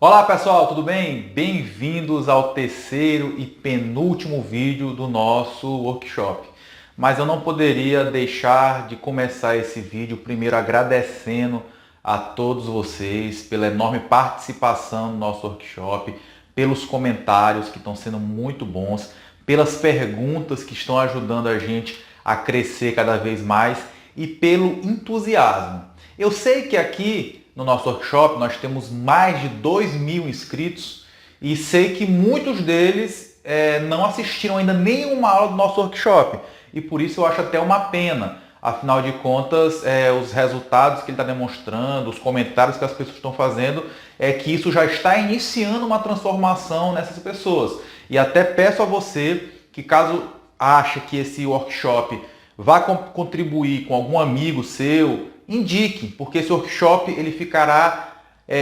Olá pessoal, tudo bem? Bem-vindos ao terceiro e penúltimo vídeo do nosso workshop. Mas eu não poderia deixar de começar esse vídeo primeiro agradecendo a todos vocês pela enorme participação no nosso workshop, pelos comentários que estão sendo muito bons, pelas perguntas que estão ajudando a gente a crescer cada vez mais e pelo entusiasmo. Eu sei que aqui no nosso workshop nós temos mais de 2.000 inscritos e sei que muitos deles não assistiram ainda nenhuma aula do nosso workshop e por isso eu acho até uma pena. Afinal de contas, os resultados que ele está demonstrando, os comentários que as pessoas estão fazendo, que isso já está iniciando uma transformação nessas pessoas. E até peço a você que caso ache que esse workshop vá contribuir com algum amigo seu, indique, porque esse workshop ele ficará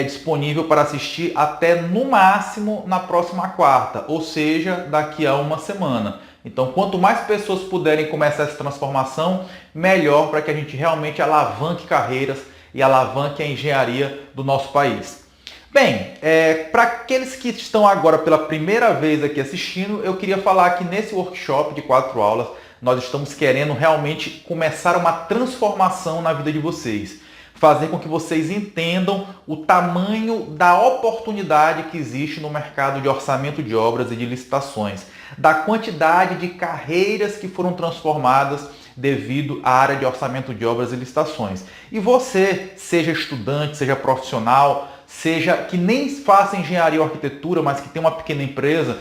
disponível para assistir até no máximo na próxima quarta, ou seja, daqui a uma semana. Então, quanto mais pessoas puderem começar essa transformação, melhor para que a gente realmente alavanque carreiras e alavanque a engenharia do nosso país. Bem, para aqueles que estão agora pela primeira vez aqui assistindo, eu queria falar que nesse workshop de 4 aulas, nós estamos querendo realmente começar uma transformação na vida de vocês. Fazer com que vocês entendam o tamanho da oportunidade que existe no mercado de orçamento de obras e de licitações, da quantidade de carreiras que foram transformadas devido à área de orçamento de obras e licitações. E você, seja estudante, seja profissional, seja que nem faça engenharia ou arquitetura, mas que tem uma pequena empresa,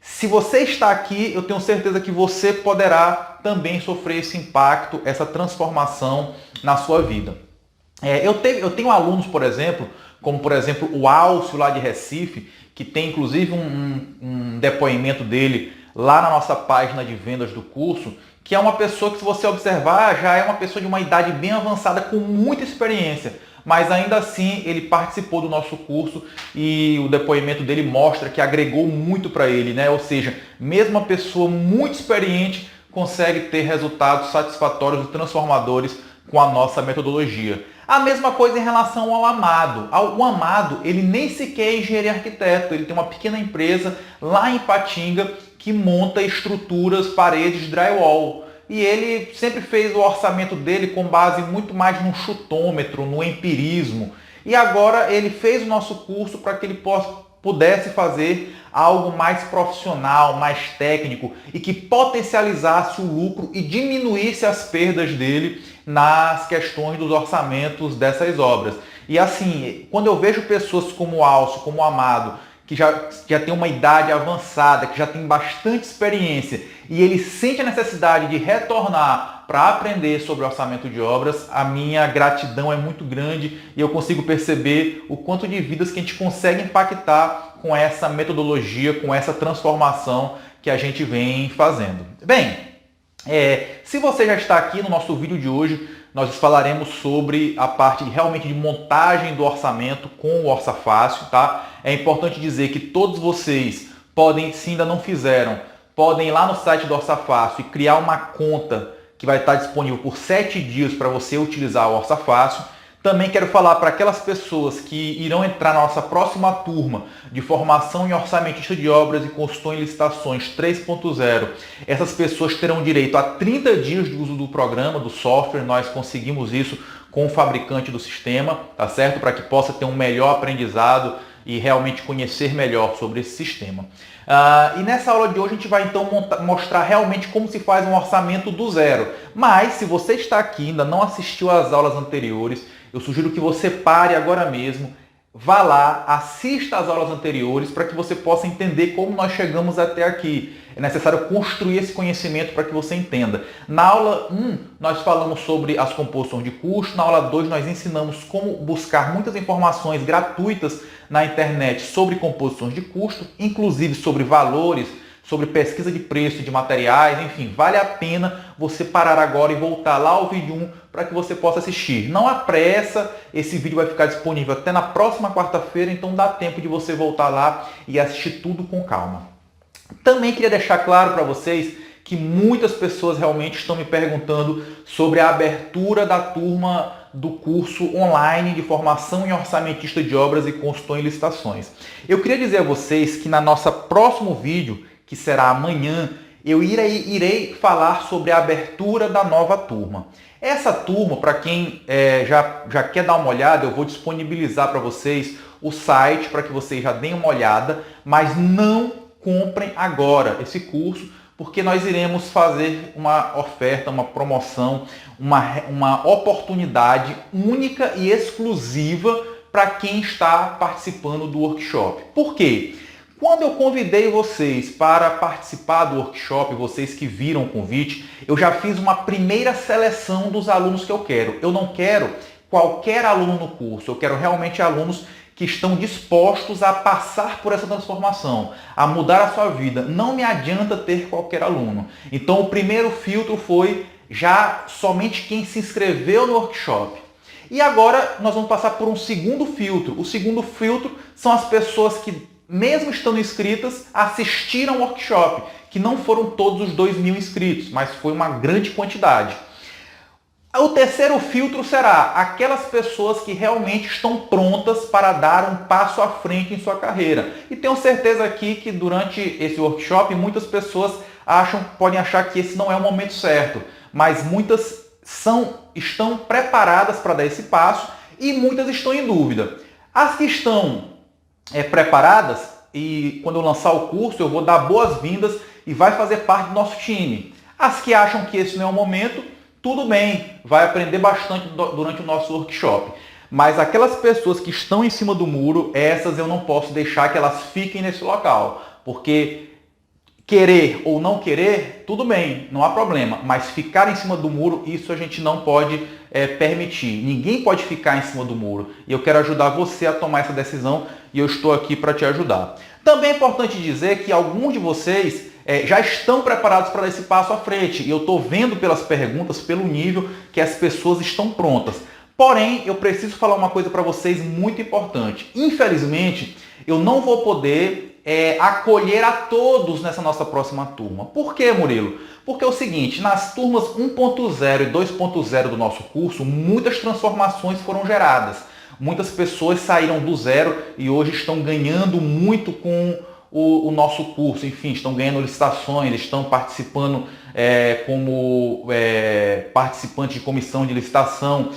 se você está aqui, eu tenho certeza que você poderá também sofrer esse impacto, essa transformação na sua vida. Eu tenho alunos, por exemplo, como por exemplo o Alcio lá de Recife, que tem inclusive um depoimento dele lá na nossa página de vendas do curso, que é uma pessoa que, se você observar, já é uma pessoa de uma idade bem avançada, com muita experiência. Mas ainda assim ele participou do nosso curso e o depoimento dele mostra que agregou muito para ele, né? Ou seja, mesmo uma pessoa muito experiente consegue ter resultados satisfatórios e transformadores com a nossa metodologia. A mesma coisa em relação ao Amado. O Amado, ele nem sequer é engenheiro e arquiteto, ele tem uma pequena empresa lá em Ipatinga que monta estruturas, paredes, drywall. E ele sempre fez o orçamento dele com base muito mais no chutômetro, no empirismo. E agora ele fez o nosso curso para que ele pudesse fazer algo mais profissional, mais técnico e que potencializasse o lucro e diminuísse as perdas dele nas questões dos orçamentos dessas obras. E assim, quando eu vejo pessoas como o Alcio, como o Amado, que já tem uma idade avançada, que já tem bastante experiência, e ele sente a necessidade de retornar para aprender sobre orçamento de obras, a minha gratidão é muito grande e eu consigo perceber o quanto de vidas que a gente consegue impactar com essa metodologia, com essa transformação que a gente vem fazendo. Bem, se você já está aqui no nosso vídeo de hoje, nós falaremos sobre a parte realmente de montagem do orçamento com o Orça Fácil, tá? É importante dizer que todos vocês podem, se ainda não fizeram, podem ir lá no site do Orça Fácil e criar uma conta que vai estar disponível por 7 dias para você utilizar o Orça Fácil. Também quero falar para aquelas pessoas que irão entrar na nossa próxima turma de formação em orçamentista de obras e consultor em licitações 3.0. Essas pessoas terão direito a 30 dias de uso do programa, do software. Nós conseguimos isso com o fabricante do sistema, tá certo? Para que possa ter um melhor aprendizado e realmente conhecer melhor sobre esse sistema. E nessa aula de hoje a gente vai então mostrar realmente como se faz um orçamento do zero. Mas se você está aqui e ainda não assistiu às aulas anteriores, eu sugiro que você pare agora mesmo, vá lá, assista às aulas anteriores para que você possa entender como nós chegamos até aqui. É necessário construir esse conhecimento para que você entenda. Na aula 1, nós falamos sobre as composições de custo. Na aula 2, nós ensinamos como buscar muitas informações gratuitas na internet sobre composições de custo, inclusive sobre valores, sobre pesquisa de preço de materiais, enfim, vale a pena você parar agora e voltar lá ao vídeo 1 para que você possa assistir. Não há pressa, esse vídeo vai ficar disponível até na próxima quarta-feira, então dá tempo de você voltar lá e assistir tudo com calma. Também queria deixar claro para vocês que muitas pessoas realmente estão me perguntando sobre a abertura da turma do curso online de formação em orçamentista de obras e consultor em licitações. Eu queria dizer a vocês que na nossa próximo vídeo, que será amanhã, eu irei falar sobre a abertura da nova turma. Essa turma, para quem já quer dar uma olhada, eu vou disponibilizar para vocês o site para que vocês já deem uma olhada, mas não comprem agora esse curso, porque nós iremos fazer uma oferta, uma promoção, uma oportunidade única e exclusiva para quem está participando do workshop. Por quê? Quando eu convidei vocês para participar do workshop, vocês que viram o convite, eu já fiz uma primeira seleção dos alunos que eu quero. Eu não quero qualquer aluno no curso, eu quero realmente alunos que estão dispostos a passar por essa transformação, a mudar a sua vida. Não me adianta ter qualquer aluno. Então o primeiro filtro foi já somente quem se inscreveu no workshop. E agora nós vamos passar por um segundo filtro. O segundo filtro são as pessoas que, mesmo estando inscritas, assistiram ao workshop, que não foram todos os 2.000 inscritos, mas foi uma grande quantidade. O terceiro filtro será aquelas pessoas que realmente estão prontas para dar um passo à frente em sua carreira. E tenho certeza aqui que durante esse workshop muitas pessoas podem achar que esse não é o momento certo, mas muitas estão preparadas para dar esse passo e muitas estão em dúvida. As que estão preparadas, e quando eu lançar o curso eu vou dar boas-vindas e vai fazer parte do nosso time. As que acham que esse não é o momento, tudo bem, vai aprender bastante durante o nosso workshop. Mas aquelas pessoas que estão em cima do muro, essas eu não posso deixar que elas fiquem nesse local. Porque querer ou não querer, tudo bem, não há problema. Mas ficar em cima do muro, isso a gente não pode permitir. Ninguém pode ficar em cima do muro. E eu quero ajudar você a tomar essa decisão e eu estou aqui para te ajudar. Também é importante dizer que alguns de vocês já estão preparados para dar esse passo à frente. E eu estou vendo pelas perguntas, pelo nível que as pessoas estão prontas. Porém, eu preciso falar uma coisa para vocês muito importante. Infelizmente, eu não vou poder acolher a todos nessa nossa próxima turma. Por quê, Murilo? Porque é o seguinte, nas turmas 1.0 e 2.0 do nosso curso, muitas transformações foram geradas. Muitas pessoas saíram do zero e hoje estão ganhando muito com o nosso curso. Enfim, estão ganhando licitações, estão participando como participantes de comissão de licitação,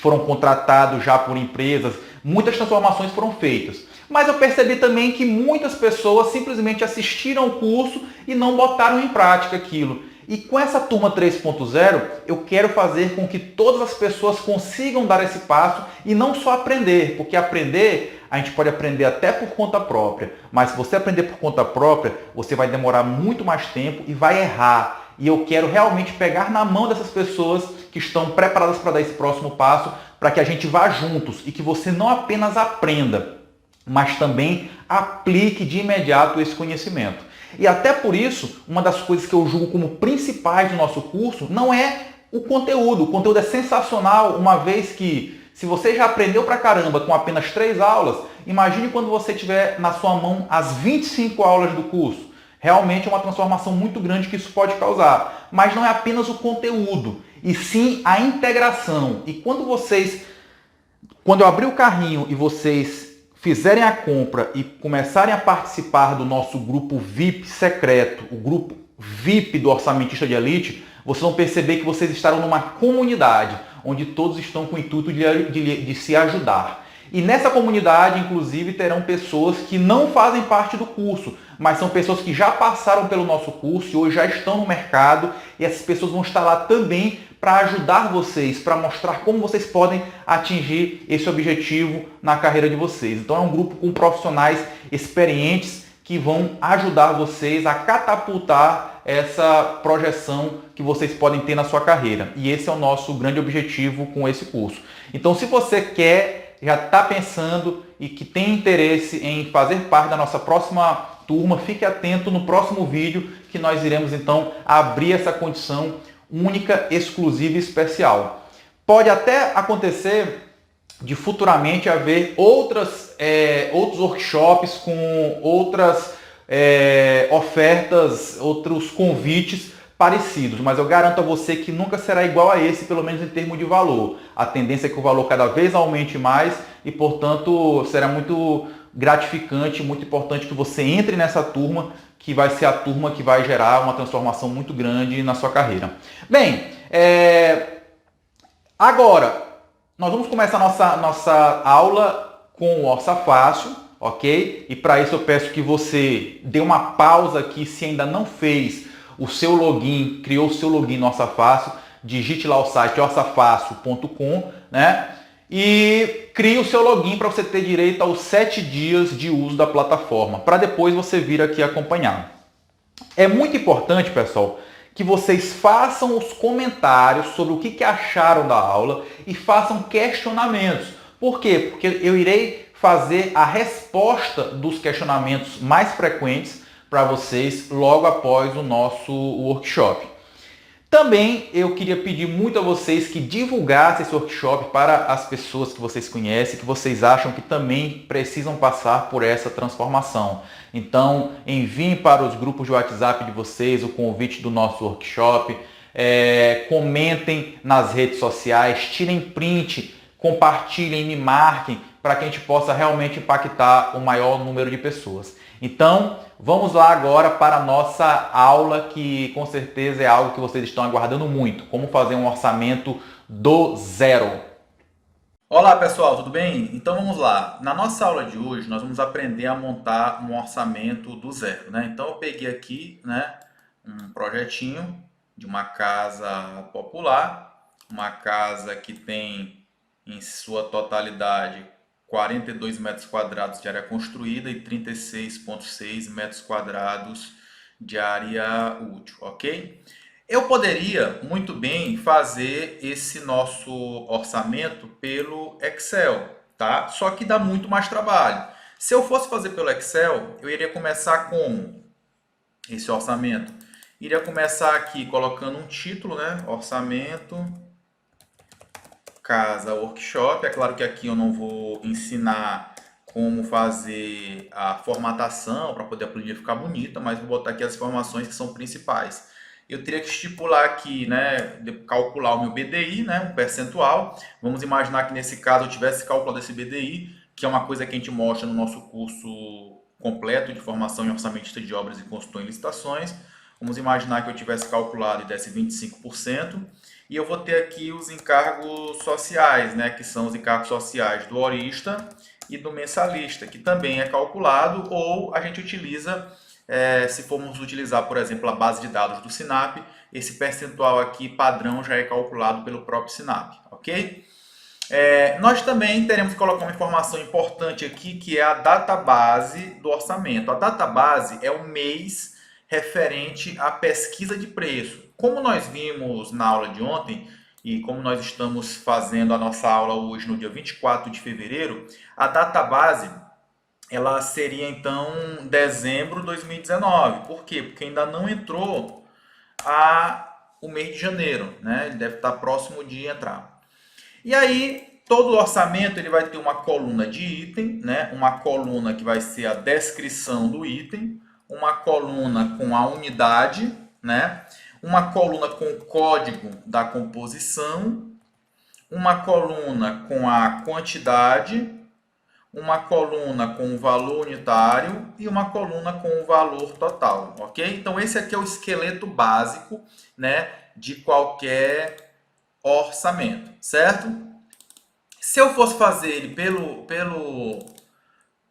foram contratados já por empresas. Muitas transformações foram feitas. Mas eu percebi também que muitas pessoas simplesmente assistiram ao curso e não botaram em prática aquilo. E com essa turma 3.0, eu quero fazer com que todas as pessoas consigam dar esse passo e não só aprender, porque aprender, a gente pode aprender até por conta própria, mas se você aprender por conta própria, você vai demorar muito mais tempo e vai errar. E eu quero realmente pegar na mão dessas pessoas que estão preparadas para dar esse próximo passo, para que a gente vá juntos e que você não apenas aprenda, mas também aplique de imediato esse conhecimento. E até por isso, uma das coisas que eu julgo como principais do nosso curso não é o conteúdo. O conteúdo é sensacional, uma vez que, se você já aprendeu pra caramba com apenas 3 aulas, imagine quando você tiver na sua mão as 25 aulas do curso. Realmente é uma transformação muito grande que isso pode causar. Mas não é apenas o conteúdo, e sim a integração. E quando eu abrir o carrinho e vocês fizerem a compra e começarem a participar do nosso grupo VIP secreto, o grupo VIP do Orçamentista de Elite, vocês vão perceber que vocês estarão numa comunidade, onde todos estão com o intuito de se ajudar. E nessa comunidade, inclusive, terão pessoas que não fazem parte do curso, mas são pessoas que já passaram pelo nosso curso e hoje já estão no mercado, e essas pessoas vão estar lá também para ajudar vocês, para mostrar como vocês podem atingir esse objetivo na carreira de vocês. Então é um grupo com profissionais experientes que vão ajudar vocês a catapultar essa projeção que vocês podem ter na sua carreira. E esse é o nosso grande objetivo com esse curso. Então, se você já está pensando e que tem interesse em fazer parte da nossa próxima turma, fique atento no próximo vídeo que nós iremos então abrir essa condição única, exclusiva e especial. Pode até acontecer de futuramente haver outros workshops com outras ofertas, outros convites parecidos, mas eu garanto a você que nunca será igual a esse, pelo menos em termos de valor. A tendência é que o valor cada vez aumente mais e, portanto, será muito gratificante, muito importante que você entre nessa turma, que vai ser a turma que vai gerar uma transformação muito grande na sua carreira. Bem, agora nós vamos começar nossa aula com o Orça Fácil, ok? E para isso eu peço que você dê uma pausa aqui se ainda não fez o seu login, criou o seu login no Orça Fácil, digite lá o site orçafácil.com, né? E crie o seu login para você ter direito aos 7 dias de uso da plataforma, para depois você vir aqui acompanhar. É muito importante, pessoal, que vocês façam os comentários sobre o que acharam da aula e façam questionamentos. Por quê? Porque eu irei fazer a resposta dos questionamentos mais frequentes para vocês logo após o nosso workshop. Também eu queria pedir muito a vocês que divulgassem esse workshop para as pessoas que vocês conhecem, que vocês acham que também precisam passar por essa transformação. Então, enviem para os grupos de WhatsApp de vocês o convite do nosso workshop, comentem nas redes sociais, tirem print, compartilhem, me marquem, para que a gente possa realmente impactar o maior número de pessoas. Então, vamos lá agora para a nossa aula, que com certeza é algo que vocês estão aguardando muito. Como fazer um orçamento do zero. Olá pessoal, tudo bem? Então vamos lá. Na nossa aula de hoje, nós vamos aprender a montar um orçamento do zero, né? Então eu peguei aqui, né, um projetinho de uma casa popular, uma casa que tem em sua totalidade 42 metros quadrados de área construída e 36,6 metros quadrados de área útil, ok? Eu poderia muito bem fazer esse nosso orçamento pelo Excel, tá? Só que dá muito mais trabalho. Se eu fosse fazer pelo Excel, eu iria começar com esse orçamento. Iria começar aqui colocando um título, né? Orçamento Casa Workshop. É claro que aqui eu não vou ensinar como fazer a formatação para poder a planilha ficar bonita, mas vou botar aqui as informações que são principais. Eu teria que estipular aqui, né, calcular o meu BDI, né, um percentual. Vamos imaginar que nesse caso eu tivesse calculado esse BDI, que é uma coisa que a gente mostra no nosso curso completo de formação em orçamentista de obras e consultor em licitações. Vamos imaginar que eu tivesse calculado e desse 25%. E eu vou ter aqui os encargos sociais, né, que são os encargos sociais do horista e do mensalista, que também é calculado, ou a gente utiliza, se formos utilizar, por exemplo, a base de dados do Sinap, esse percentual aqui padrão já é calculado pelo próprio Sinap, ok? Nós também teremos que colocar uma informação importante aqui, que é a database do orçamento. A database é o mês referente à pesquisa de preço. Como nós vimos na aula de ontem, e como nós estamos fazendo a nossa aula hoje no dia 24 de fevereiro, a database ela seria então dezembro de 2019. Por quê? Porque ainda não entrou o mês de janeiro, né? Ele deve estar próximo de entrar. E aí, todo o orçamento ele vai ter uma coluna de item, né? Uma coluna que vai ser a descrição do item, uma coluna com a unidade, né? Uma coluna com o código da composição, uma coluna com a quantidade, uma coluna com o valor unitário e uma coluna com o valor total, ok? Então esse aqui é o esqueleto básico, né, de qualquer orçamento, certo? Se eu fosse fazer ele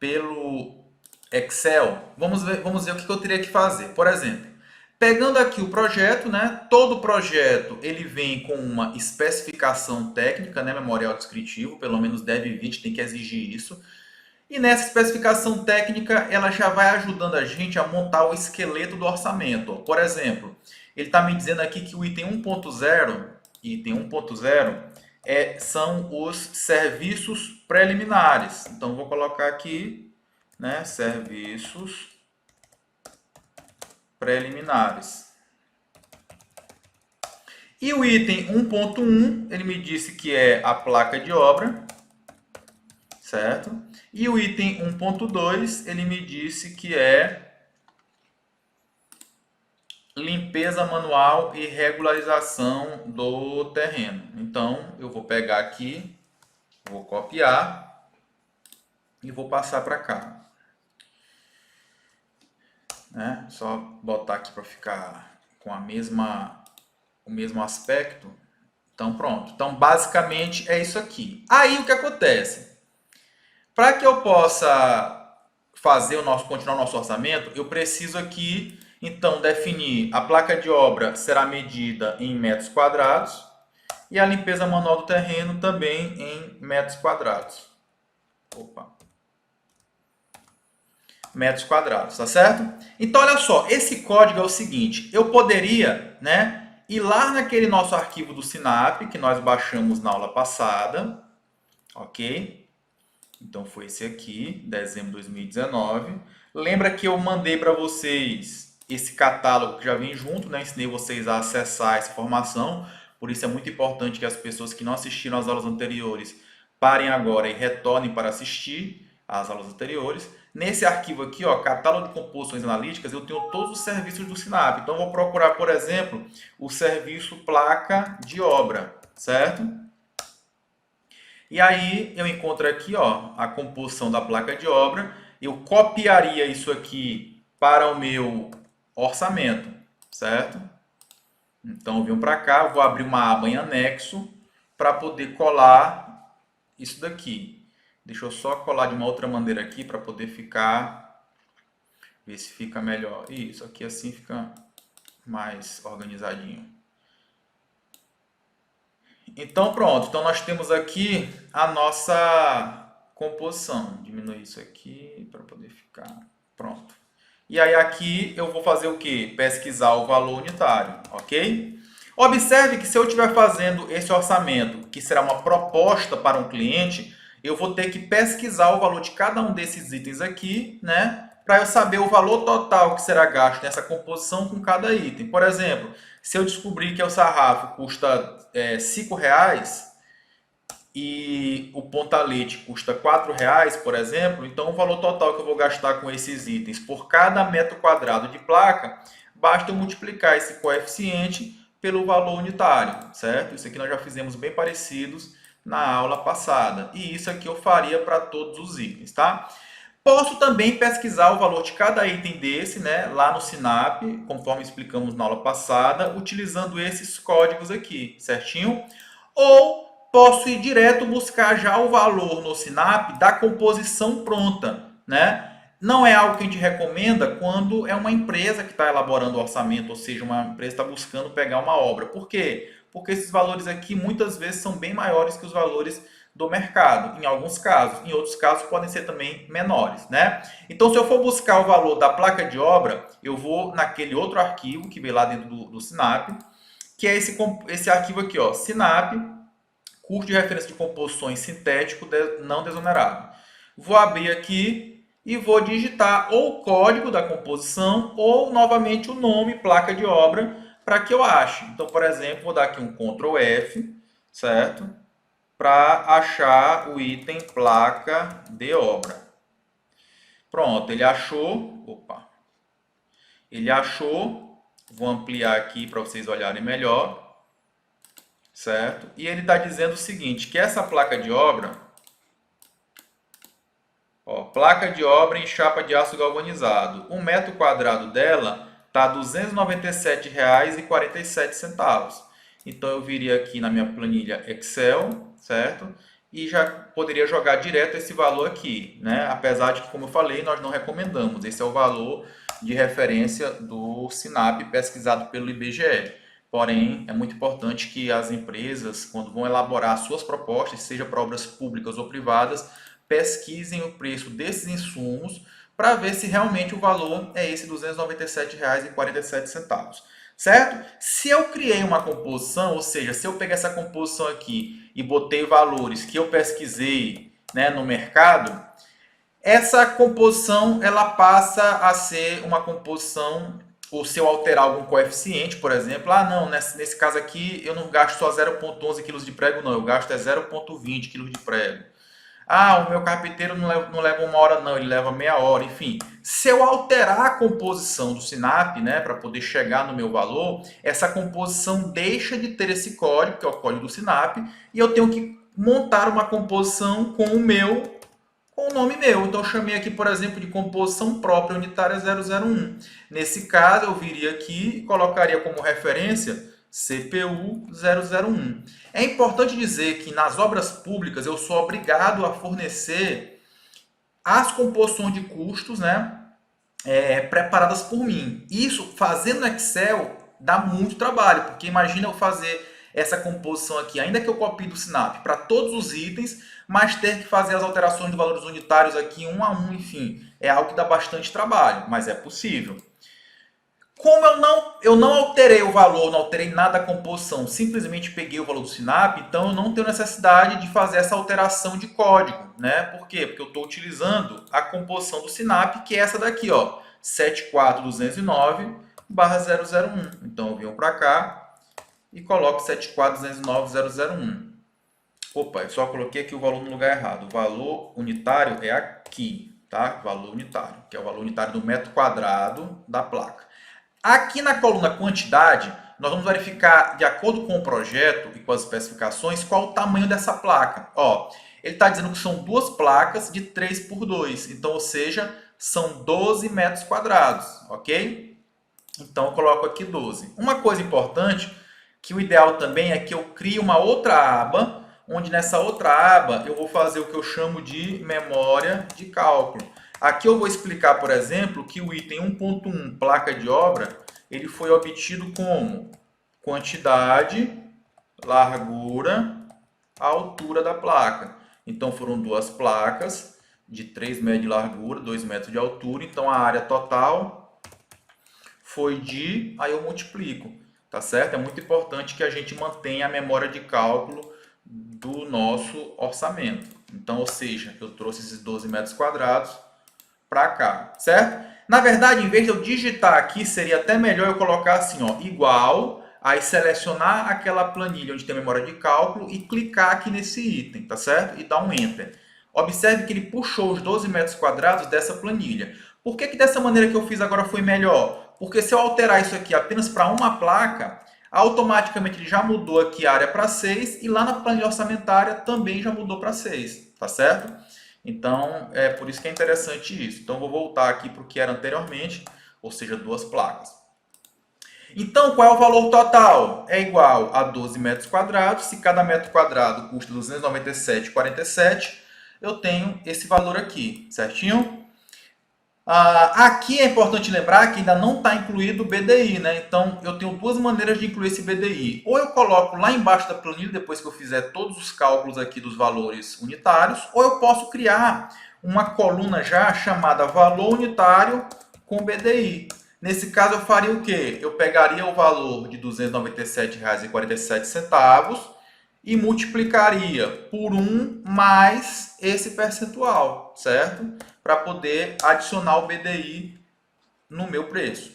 pelo Excel, vamos ver o que eu teria que fazer. Por exemplo, pegando aqui o projeto, né? Todo projeto ele vem com uma especificação técnica, né? Memorial descritivo, pelo menos deve vir, a gente tem que exigir isso. E nessa especificação técnica, ela já vai ajudando a gente a montar o esqueleto do orçamento. Por exemplo, ele está me dizendo aqui que o item 1.0, são os serviços preliminares. Então, vou colocar aqui, né? Serviços preliminares. E o item 1.1, ele me disse que é a placa de obra, certo? E o item 1.2, ele me disse que é limpeza manual e regularização do terreno. Então, eu vou pegar aqui, vou copiar e vou passar para cá. Né? Só botar aqui para ficar com o mesmo aspecto. Então, pronto. Então, basicamente, é isso aqui. Aí, o que acontece? Para que eu possa continuar o nosso orçamento, eu preciso aqui, então, definir a placa de obra será medida em metros quadrados e a limpeza manual do terreno também em metros quadrados. Metros quadrados, tá certo? Então, olha só, esse código é o seguinte, eu poderia, né, ir lá naquele nosso arquivo do Sinap, que nós baixamos na aula passada, ok? Então, foi esse aqui, dezembro de 2019. Lembra que eu mandei para vocês esse catálogo que já vem junto, né? Ensinei vocês a acessar essa informação, por isso é muito importante que as pessoas que não assistiram às aulas anteriores parem agora e retornem para assistir às aulas anteriores. Nesse arquivo aqui, ó, catálogo de composições analíticas, eu tenho todos os serviços do Sinap. Então, eu vou procurar, por exemplo, o serviço placa de obra, certo? E aí, eu encontro aqui, ó, a composição da placa de obra. Eu copiaria isso aqui para o meu orçamento, certo? Então, eu venho para cá, vou abrir uma aba em anexo para poder colar isso daqui. Deixa eu só colar de uma outra maneira aqui para poder ficar, ver se fica melhor. Isso aqui assim fica mais organizadinho. Então pronto, então nós temos aqui a nossa composição. Diminuir isso aqui para poder ficar pronto. E aí aqui eu vou fazer o que? Pesquisar o valor unitário, ok? Observe que se eu estiver fazendo esse orçamento, que será uma proposta para um cliente, eu vou ter que pesquisar o valor de cada um desses itens aqui, né? Para eu saber o valor total que será gasto nessa composição com cada item. Por exemplo, se eu descobrir que o sarrafo custa R$5 e o pontalete custa R$4, por exemplo, então o valor total que eu vou gastar com esses itens por cada metro quadrado de placa, basta eu multiplicar esse coeficiente pelo valor unitário, certo? Isso aqui nós já fizemos bem parecidos na aula passada. E isso aqui eu faria para todos os itens, tá? Posso também pesquisar o valor de cada item desse, né, lá no Sinap, conforme explicamos na aula passada, utilizando esses códigos aqui, certinho? Ou posso ir direto buscar já o valor no Sinap da composição pronta, né? Não é algo que a gente recomenda quando é uma empresa que está elaborando o orçamento, ou seja, uma empresa está buscando pegar uma obra. Por quê? Porque esses valores aqui muitas vezes são bem maiores que os valores do mercado, em alguns casos. Em outros casos podem ser também menores, né? Então, se eu for buscar o valor da placa de obra, eu vou naquele outro arquivo que vem lá dentro do Sinap, que é esse arquivo aqui, ó, Sinap, custo de referência de composições sintético não desonerado. Vou abrir aqui e vou digitar ou o código da composição ou, novamente, o nome, placa de obra, para que eu ache. Então, por exemplo, vou dar aqui um Ctrl F, certo? Para achar o item placa de obra. Pronto, ele achou. Opa! Ele achou. Vou ampliar aqui para vocês olharem melhor. Certo? E ele está dizendo o seguinte, que essa placa de obra, ó, placa de obra em chapa de aço galvanizado, um metro quadrado dela está R$ 297,47. Então, eu viria aqui na minha planilha Excel, certo? E já poderia jogar direto esse valor aqui, né? Apesar de que, como eu falei, nós não recomendamos. Esse é o valor de referência do Sinap pesquisado pelo IBGE. Porém, é muito importante que as empresas, quando vão elaborar suas propostas, seja para obras públicas ou privadas, pesquisem o preço desses insumos para ver se realmente o valor é esse R$ 297,47. Certo? Se eu criei uma composição, ou seja, se eu peguei essa composição aqui e botei valores que eu pesquisei, né, no mercado, essa composição ela passa a ser uma composição, ou se eu alterar algum coeficiente, por exemplo, não, nesse caso aqui eu não gasto só 0,11 kg de prego, não, eu gasto 0,20 kg de prego. Ah, o meu carpinteiro não leva 1 hora não, ele leva meia hora, enfim. Se eu alterar a composição do Sinap, né, para poder chegar no meu valor, essa composição deixa de ter esse código, que é o código do Sinap, e eu tenho que montar uma composição com o nome meu. Então eu chamei aqui, por exemplo, de composição própria unitária 001. Nesse caso, eu viria aqui e colocaria como referência CPU 001. É importante dizer que nas obras públicas eu sou obrigado a fornecer as composições de custos, né, preparadas por mim. Isso, fazendo no Excel, dá muito trabalho, porque imagina eu fazer essa composição aqui, ainda que eu copie do Sinap para todos os itens, mas ter que fazer as alterações de valores unitários aqui um a um, enfim, é algo que dá bastante trabalho, mas é possível. Como eu não alterei o valor, não alterei nada da composição, simplesmente peguei o valor do Sinap, então eu não tenho necessidade de fazer essa alteração de código, né? Por quê? Porque eu estou utilizando a composição do Sinap, que é essa daqui, ó, 74209/001. Então eu venho para cá e coloco 74209/001. Opa, eu só coloquei aqui o valor no lugar errado. O valor unitário é aqui, tá? Valor unitário, que é o valor unitário do metro quadrado da placa. Aqui na coluna quantidade, nós vamos verificar, de acordo com o projeto e com as especificações, qual o tamanho dessa placa. Ó, ele está dizendo que são duas placas de 3 por 2, então, ou seja, são 12 metros quadrados, ok? Então, eu coloco aqui 12. Uma coisa importante, que o ideal também é que eu crie uma outra aba, onde nessa outra aba eu vou fazer o que eu chamo de memória de cálculo. Aqui eu vou explicar, por exemplo, que o item 1.1, placa de obra, ele foi obtido como quantidade, largura, altura da placa. Então foram duas placas de 3 metros de largura, 2 metros de altura. Então a área total foi de... Aí eu multiplico, tá certo? É muito importante que a gente mantenha a memória de cálculo do nosso orçamento. Então, ou seja, eu trouxe esses 12 metros quadrados para cá, certo? Na verdade, em vez de eu digitar aqui, seria até melhor eu colocar assim, ó, igual, aí selecionar aquela planilha onde tem memória de cálculo e clicar aqui nesse item, tá certo? E dar um Enter. Observe que ele puxou os 12 metros quadrados dessa planilha. Por que dessa maneira que eu fiz agora foi melhor? Porque se eu alterar isso aqui apenas para uma placa, automaticamente ele já mudou aqui a área para 6 e lá na planilha orçamentária também já mudou para 6, tá certo? Então, é por isso que é interessante isso. Então, vou voltar aqui para o que era anteriormente, ou seja, duas placas. Então, qual é o valor total? É igual a 12 metros quadrados. Se cada metro quadrado custa 297,47, eu tenho esse valor aqui, certinho? Aqui é importante lembrar que ainda não está incluído o BDI, né? Então, eu tenho duas maneiras de incluir esse BDI. Ou eu coloco lá embaixo da planilha, depois que eu fizer todos os cálculos aqui dos valores unitários, ou eu posso criar uma coluna já chamada valor unitário com BDI. Nesse caso, eu faria o quê? Eu pegaria o valor de R$ 297,47 e multiplicaria por 1 mais esse percentual, certo? Para poder adicionar o BDI no meu preço,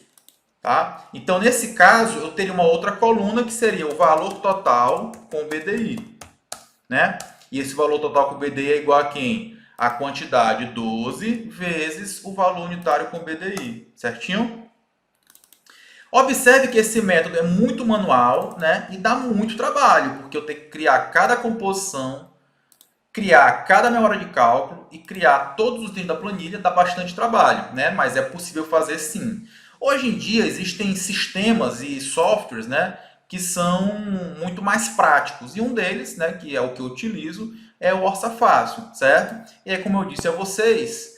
tá? Então, nesse caso, eu teria uma outra coluna que seria o valor total com o BDI, né? E esse valor total com o BDI é igual a quem? A quantidade 12 vezes o valor unitário com o BDI, certinho? Observe que esse método é muito manual, né? E dá muito trabalho, porque eu tenho que criar cada composição, criar cada memória de cálculo e criar todos os itens da planilha, dá bastante trabalho, né? Mas é possível fazer sim. Hoje em dia existem sistemas e softwares, né, que são muito mais práticos. E um deles, né, que é o que eu utilizo, é o Orça Fácil, certo? E aí, como eu disse a vocês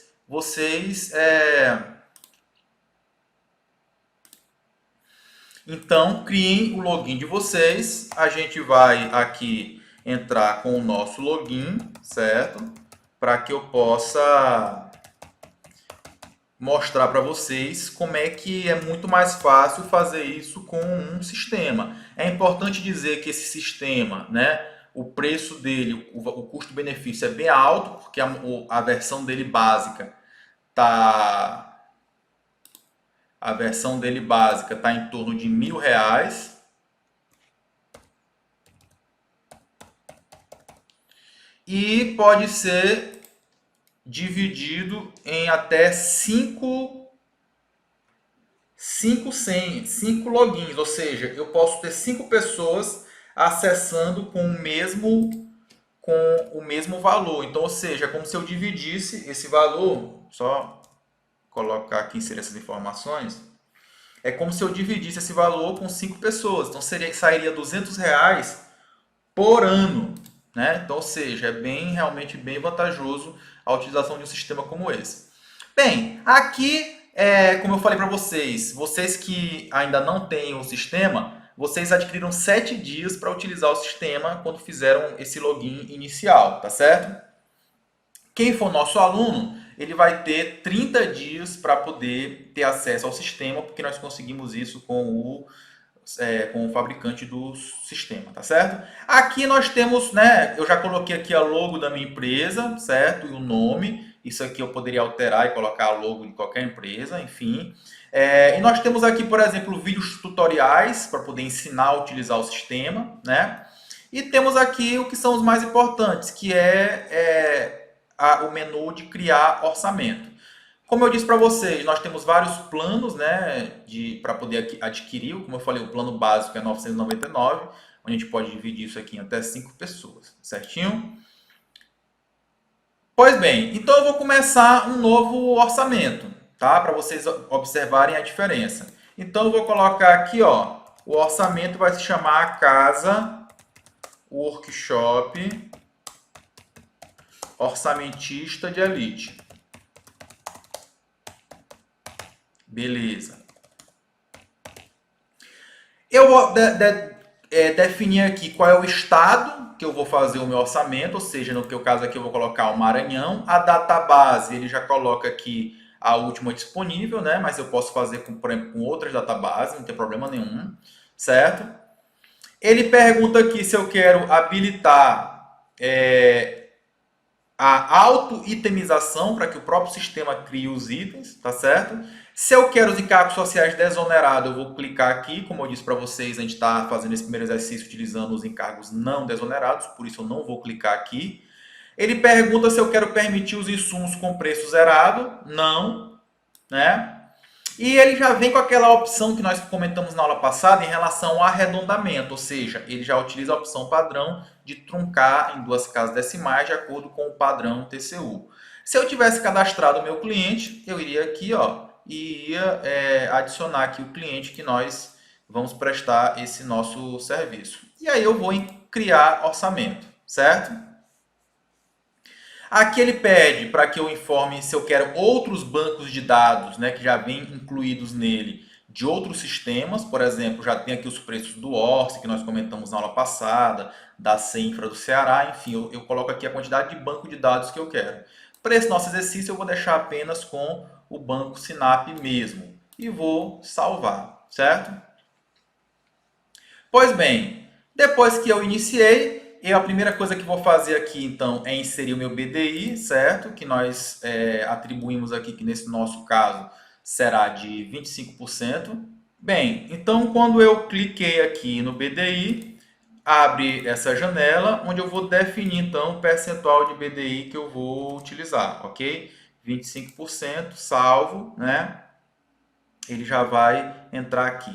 então, criem o login de vocês. A gente vai aqui entrar com o nosso login, certo? Para que eu possa mostrar para vocês como é que é muito mais fácil fazer isso com um sistema. É importante dizer que esse sistema, né, o preço dele, o custo-benefício é bem alto, porque a versão dele básica está... A versão dele básica está em torno de R$ 1.000. e pode ser dividido em até 5 senhas, 5 logins, ou seja, eu posso ter 5 pessoas acessando com o mesmo valor. Então, ou seja, é como se eu dividisse esse valor, só colocar aqui, inserir essas informações, é como se eu dividisse esse valor com 5 pessoas. Então, sairia R$ 200 por ano, né? Então, ou seja, é realmente bem vantajoso a utilização de um sistema como esse. Bem, aqui, como eu falei para vocês que ainda não têm o sistema, vocês adquiriram 7 dias para utilizar o sistema quando fizeram esse login inicial, tá certo? Quem for nosso aluno, ele vai ter 30 dias para poder ter acesso ao sistema, porque nós conseguimos isso com o fabricante do sistema, tá certo? Aqui nós temos, né, eu já coloquei aqui a logo da minha empresa, certo? E o nome, isso aqui eu poderia alterar e colocar a logo de qualquer empresa, enfim. E nós temos aqui, por exemplo, vídeos tutoriais para poder ensinar a utilizar o sistema, né? E temos aqui o que são os mais importantes, que o menu de criar orçamento. Como eu disse para vocês, nós temos vários planos, né, para poder adquirir. Como eu falei, o plano básico é R$ 999, onde a gente pode dividir isso aqui em até 5 pessoas, certinho? Pois bem, então eu vou começar um novo orçamento, tá? Para vocês observarem a diferença. Então eu vou colocar aqui, ó, o orçamento vai se chamar Casa Workshop Orçamentista de Elite. Beleza. Eu vou definir aqui qual é o estado que eu vou fazer o meu orçamento, ou seja, no meu caso aqui eu vou colocar o Maranhão. A database, ele já coloca aqui a última disponível, né? Mas eu posso fazer, por exemplo, com outras databases, não tem problema nenhum, certo? Ele pergunta aqui se eu quero habilitar a auto-itemização para que o próprio sistema crie os itens, tá certo? Se eu quero os encargos sociais desonerados, eu vou clicar aqui. Como eu disse para vocês, a gente está fazendo esse primeiro exercício utilizando os encargos não desonerados, por isso eu não vou clicar aqui. Ele pergunta se eu quero permitir os insumos com preço zerado. Não, né? E ele já vem com aquela opção que nós comentamos na aula passada em relação ao arredondamento, ou seja, ele já utiliza a opção padrão de truncar em 2 casas decimais de acordo com o padrão TCU. Se eu tivesse cadastrado o meu cliente, eu iria aqui, ó, e ia adicionar aqui o cliente que nós vamos prestar esse nosso serviço. E aí eu vou em criar orçamento, certo? Aqui ele pede para que eu informe se eu quero outros bancos de dados, né, que já vêm incluídos nele, de outros sistemas. Por exemplo, já tem aqui os preços do Orce, que nós comentamos na aula passada, da Cenfra do Ceará. Enfim, eu coloco aqui a quantidade de banco de dados que eu quero. Para esse nosso exercício, eu vou deixar apenas com o banco Sinap mesmo. E vou salvar, certo? Pois bem, depois que eu iniciei, a primeira coisa que vou fazer aqui, então, é inserir o meu BDI, certo? Que nós atribuímos aqui, que nesse nosso caso será de 25%. Bem, então, quando eu cliquei aqui no BDI, abre essa janela, onde eu vou definir, então, o percentual de BDI que eu vou utilizar, ok? 25%, salvo, né? Ele já vai entrar aqui.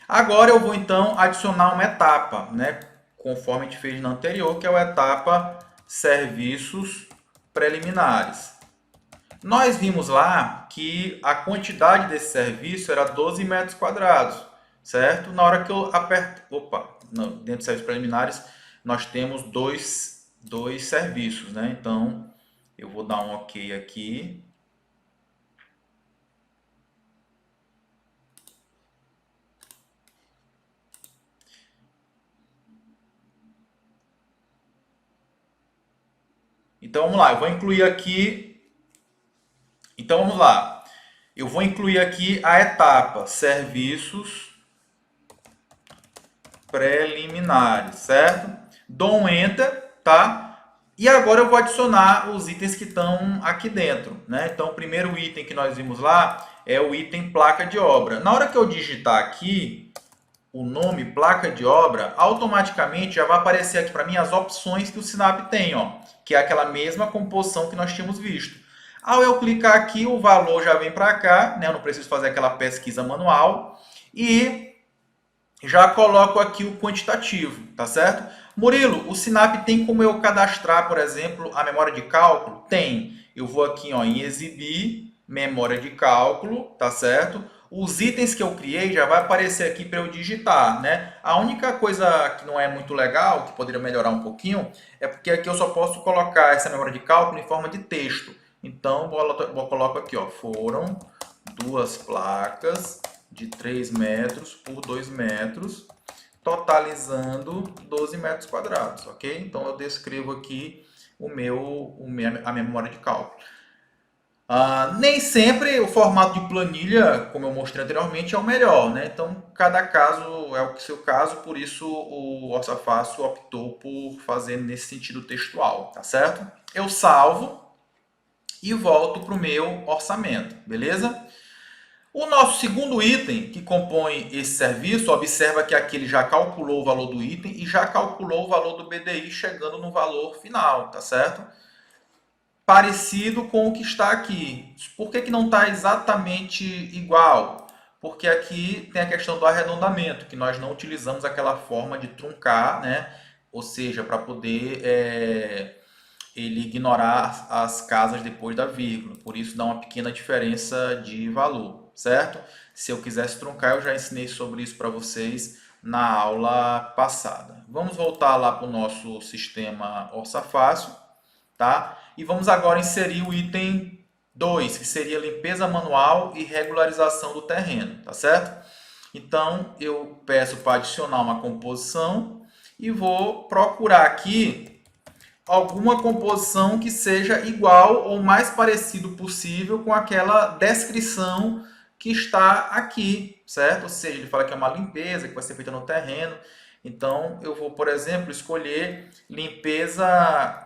Agora eu vou, então, adicionar uma etapa, né? Conforme a gente fez na anterior, que é a etapa serviços preliminares. Nós vimos lá que a quantidade desse serviço era 12 metros quadrados, certo? Na hora que eu aperto... dentro dos serviços preliminares, nós temos dois serviços, né? Então, eu vou dar um OK aqui. Então, vamos lá, eu vou incluir aqui... Então, vamos lá. Eu vou incluir aqui a etapa serviços preliminares, certo? Dou um Enter, tá? E agora eu vou adicionar os itens que estão aqui dentro, né? Então, o primeiro item que nós vimos lá é o item placa de obra. Na hora que eu digitar aqui o nome placa de obra, automaticamente já vai aparecer aqui para mim as opções que o Sinap tem, ó, que é aquela mesma composição que nós tínhamos visto. Ao eu clicar aqui, o valor já vem para cá, né? Eu não preciso fazer aquela pesquisa manual. E já coloco aqui o quantitativo, tá certo? Murilo, o Sinap tem como eu cadastrar, por exemplo, a memória de cálculo? Tem. Eu vou aqui ó, em exibir, memória de cálculo, tá certo? Os itens que eu criei já vai aparecer aqui para eu digitar, né? A única coisa que não é muito legal, que poderia melhorar um pouquinho, é porque aqui eu só posso colocar essa memória de cálculo em forma de texto. Então, eu coloco aqui, ó, foram 2 placas de 3 metros por 2 metros, totalizando 12 metros quadrados, ok? Então, eu descrevo aqui a minha memória de cálculo. Nem sempre o formato de planilha, como eu mostrei anteriormente, é o melhor, né? Então, cada caso é o seu caso, por isso o Orça Fácil optou por fazer nesse sentido textual, tá certo? Eu salvo e volto para o meu orçamento, beleza? O nosso segundo item que compõe esse serviço, observa que aqui ele já calculou o valor do item e já calculou o valor do BDI chegando no valor final, tá certo? Parecido com o que está aqui. Por que não está exatamente igual? Porque aqui tem a questão do arredondamento, que nós não utilizamos aquela forma de truncar, né? Ou seja, para poder ele ignorar as casas depois da vírgula. Por isso dá uma pequena diferença de valor, certo? Se eu quisesse truncar, eu já ensinei sobre isso para vocês na aula passada. Vamos voltar lá para o nosso sistema Orça Fácil, tá? E vamos agora inserir o item 2, que seria limpeza manual e regularização do terreno, tá certo? Então, eu peço para adicionar uma composição e vou procurar aqui alguma composição que seja igual ou mais parecido possível com aquela descrição que está aqui, certo? Ou seja, ele fala que é uma limpeza que vai ser feita no terreno. Então, eu vou, por exemplo, escolher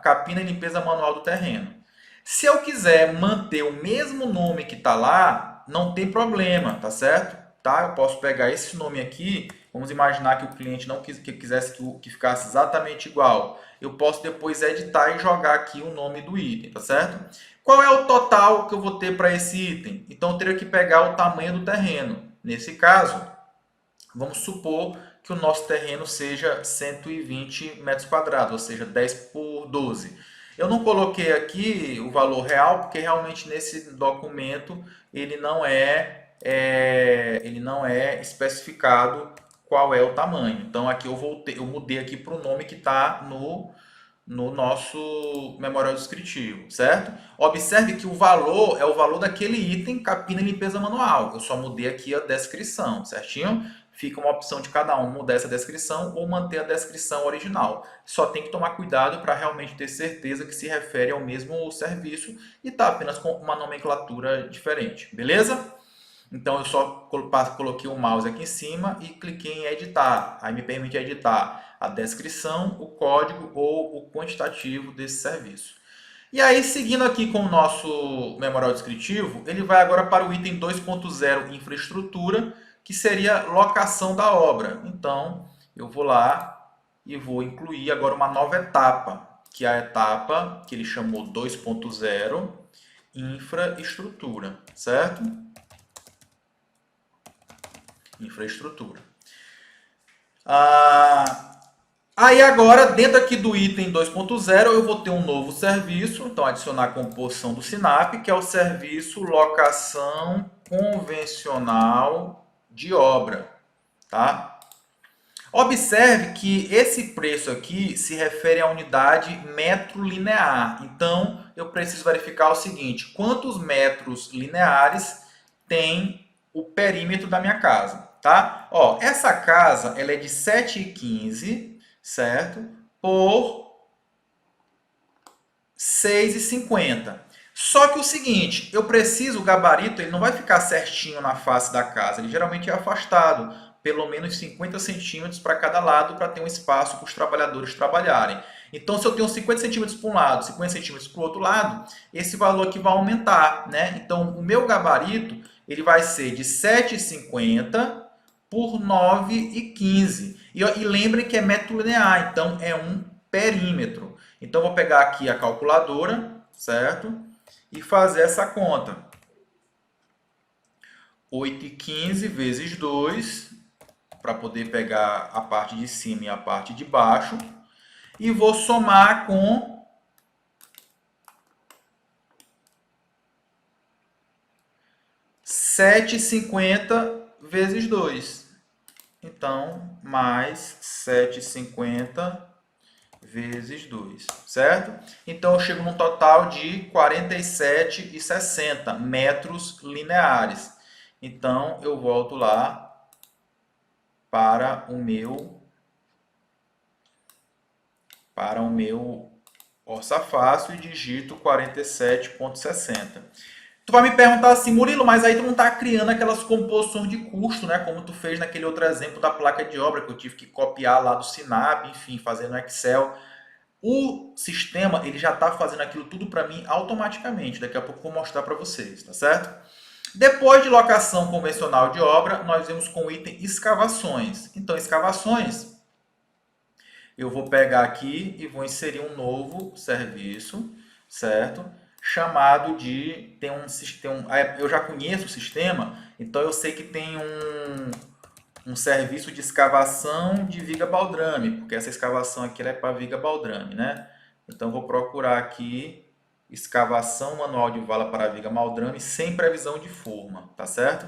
capina e limpeza manual do terreno. Se eu quiser manter o mesmo nome que está lá, não tem problema, tá certo? Tá? Eu posso pegar esse nome aqui, vamos imaginar que o cliente não quisesse que ficasse exatamente igual. Eu posso depois editar e jogar aqui o nome do item, tá certo? Qual é o total que eu vou ter para esse item? Então, eu teria que pegar o tamanho do terreno. Nesse caso, vamos supor que o nosso terreno seja 120 metros quadrados, ou seja, 10 por 12. Eu não coloquei aqui o valor real, porque realmente nesse documento ele não é especificado qual é o tamanho. Então aqui eu mudei aqui para o nome que está no nosso memorial descritivo, certo? Observe que o valor é o valor daquele item capina e limpeza manual. Eu só mudei aqui a descrição, certinho? Fica uma opção de cada um mudar essa descrição ou manter a descrição original. Só tem que tomar cuidado para realmente ter certeza que se refere ao mesmo serviço e está apenas com uma nomenclatura diferente, beleza? Então eu só coloquei o mouse aqui em cima e cliquei em editar. Aí me permite editar a descrição, o código ou o quantitativo desse serviço. E aí, seguindo aqui com o nosso memorial descritivo, ele vai agora para o item 2.0 infraestrutura, que seria locação da obra. Então, eu vou lá e vou incluir agora uma nova etapa, que é a etapa que ele chamou 2.0 infraestrutura, certo? Infraestrutura. Aí agora, dentro aqui do item 2.0, eu vou ter um novo serviço. Então, adicionar a composição do Sinap, que é o serviço locação convencional de obra, tá? Observe que esse preço aqui se refere à unidade metro linear. Então, eu preciso verificar o seguinte: quantos metros lineares tem o perímetro da minha casa, tá? Ó, essa casa ela é de 7,15, certo? Por 6,50. Só que o seguinte, eu preciso, o gabarito ele não vai ficar certinho na face da casa, ele geralmente é afastado, pelo menos 50 centímetros para cada lado, para ter um espaço para os trabalhadores trabalharem. Então, se eu tenho 50 centímetros para um lado, 50 centímetros para o outro lado, esse valor aqui vai aumentar, né? Então, o meu gabarito ele vai ser de 7,50 por 9,15. E lembrem que é metro linear, então é um perímetro. Então, eu vou pegar aqui a calculadora, certo? E fazer essa conta. 8,15 vezes 2, para poder pegar a parte de cima e a parte de baixo. E vou somar com 7,50 vezes 2. Então, mais 7,50 vezes 2, certo? Então, eu chego num total de 47,60 metros lineares. Então, eu volto lá para o meu Orça Fácil e digito 47,60. Tu vai me perguntar assim, Murilo, mas aí tu não está criando aquelas composições de custo, né? Como tu fez naquele outro exemplo da placa de obra, que eu tive que copiar lá do Sinap, enfim, fazer no Excel. O sistema, ele já está fazendo aquilo tudo para mim automaticamente. Daqui a pouco eu vou mostrar para vocês, tá certo? Depois de locação convencional de obra, nós vemos com o item escavações. Então, escavações, eu vou pegar aqui e vou inserir um novo serviço, certo? Chamado de... eu já conheço o sistema, então eu sei que tem um serviço de escavação de viga baldrame, porque essa escavação aqui é para viga baldrame, né? Então, vou procurar aqui escavação manual de vala para viga baldrame sem previsão de forma, tá certo?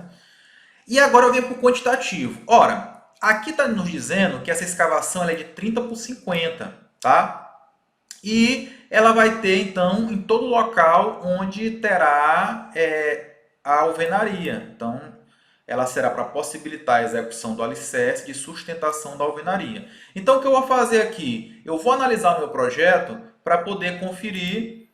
E agora eu venho para o quantitativo. Ora, aqui está nos dizendo que essa escavação ela é de 30 por 50, tá? E ela vai ter, então, em todo local onde terá a alvenaria. Então, ela será para possibilitar a execução do alicerce de sustentação da alvenaria. Então, o que eu vou fazer aqui? Eu vou analisar o meu projeto para poder conferir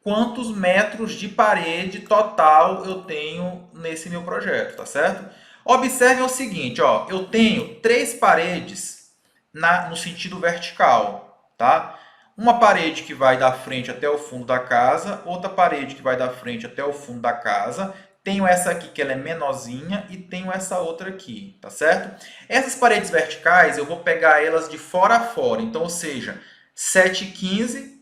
quantos metros de parede total eu tenho nesse meu projeto, tá certo? Observem o seguinte, ó, eu tenho 3 paredes no sentido vertical, tá? Uma parede que vai da frente até o fundo da casa, outra parede que vai da frente até o fundo da casa. Tenho essa aqui que ela é menorzinha e tenho essa outra aqui, tá certo? Essas paredes verticais eu vou pegar elas de fora a fora, então, ou seja, 7,15,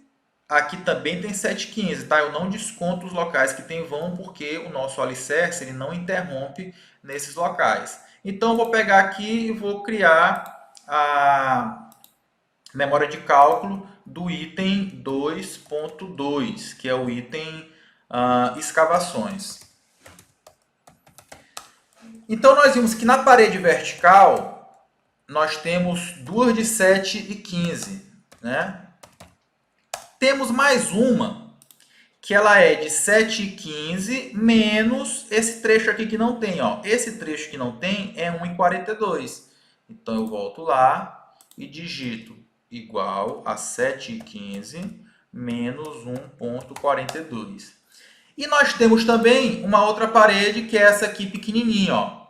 aqui também tem 7,15, tá? Eu não desconto os locais que tem vão porque o nosso alicerce ele não interrompe nesses locais. Então, eu vou pegar aqui e vou criar a memória de cálculo do item 2.2, que é o item escavações. Então, nós vimos que na parede vertical, nós temos duas de 7,15, né? Temos mais uma, que ela é de 7,15 menos esse trecho aqui que não tem. Ó. Esse trecho que não tem é 1,42. Então, eu volto lá e digito igual a 7,15 menos 1,42. E nós temos também uma outra parede, que é essa aqui pequenininha, ó,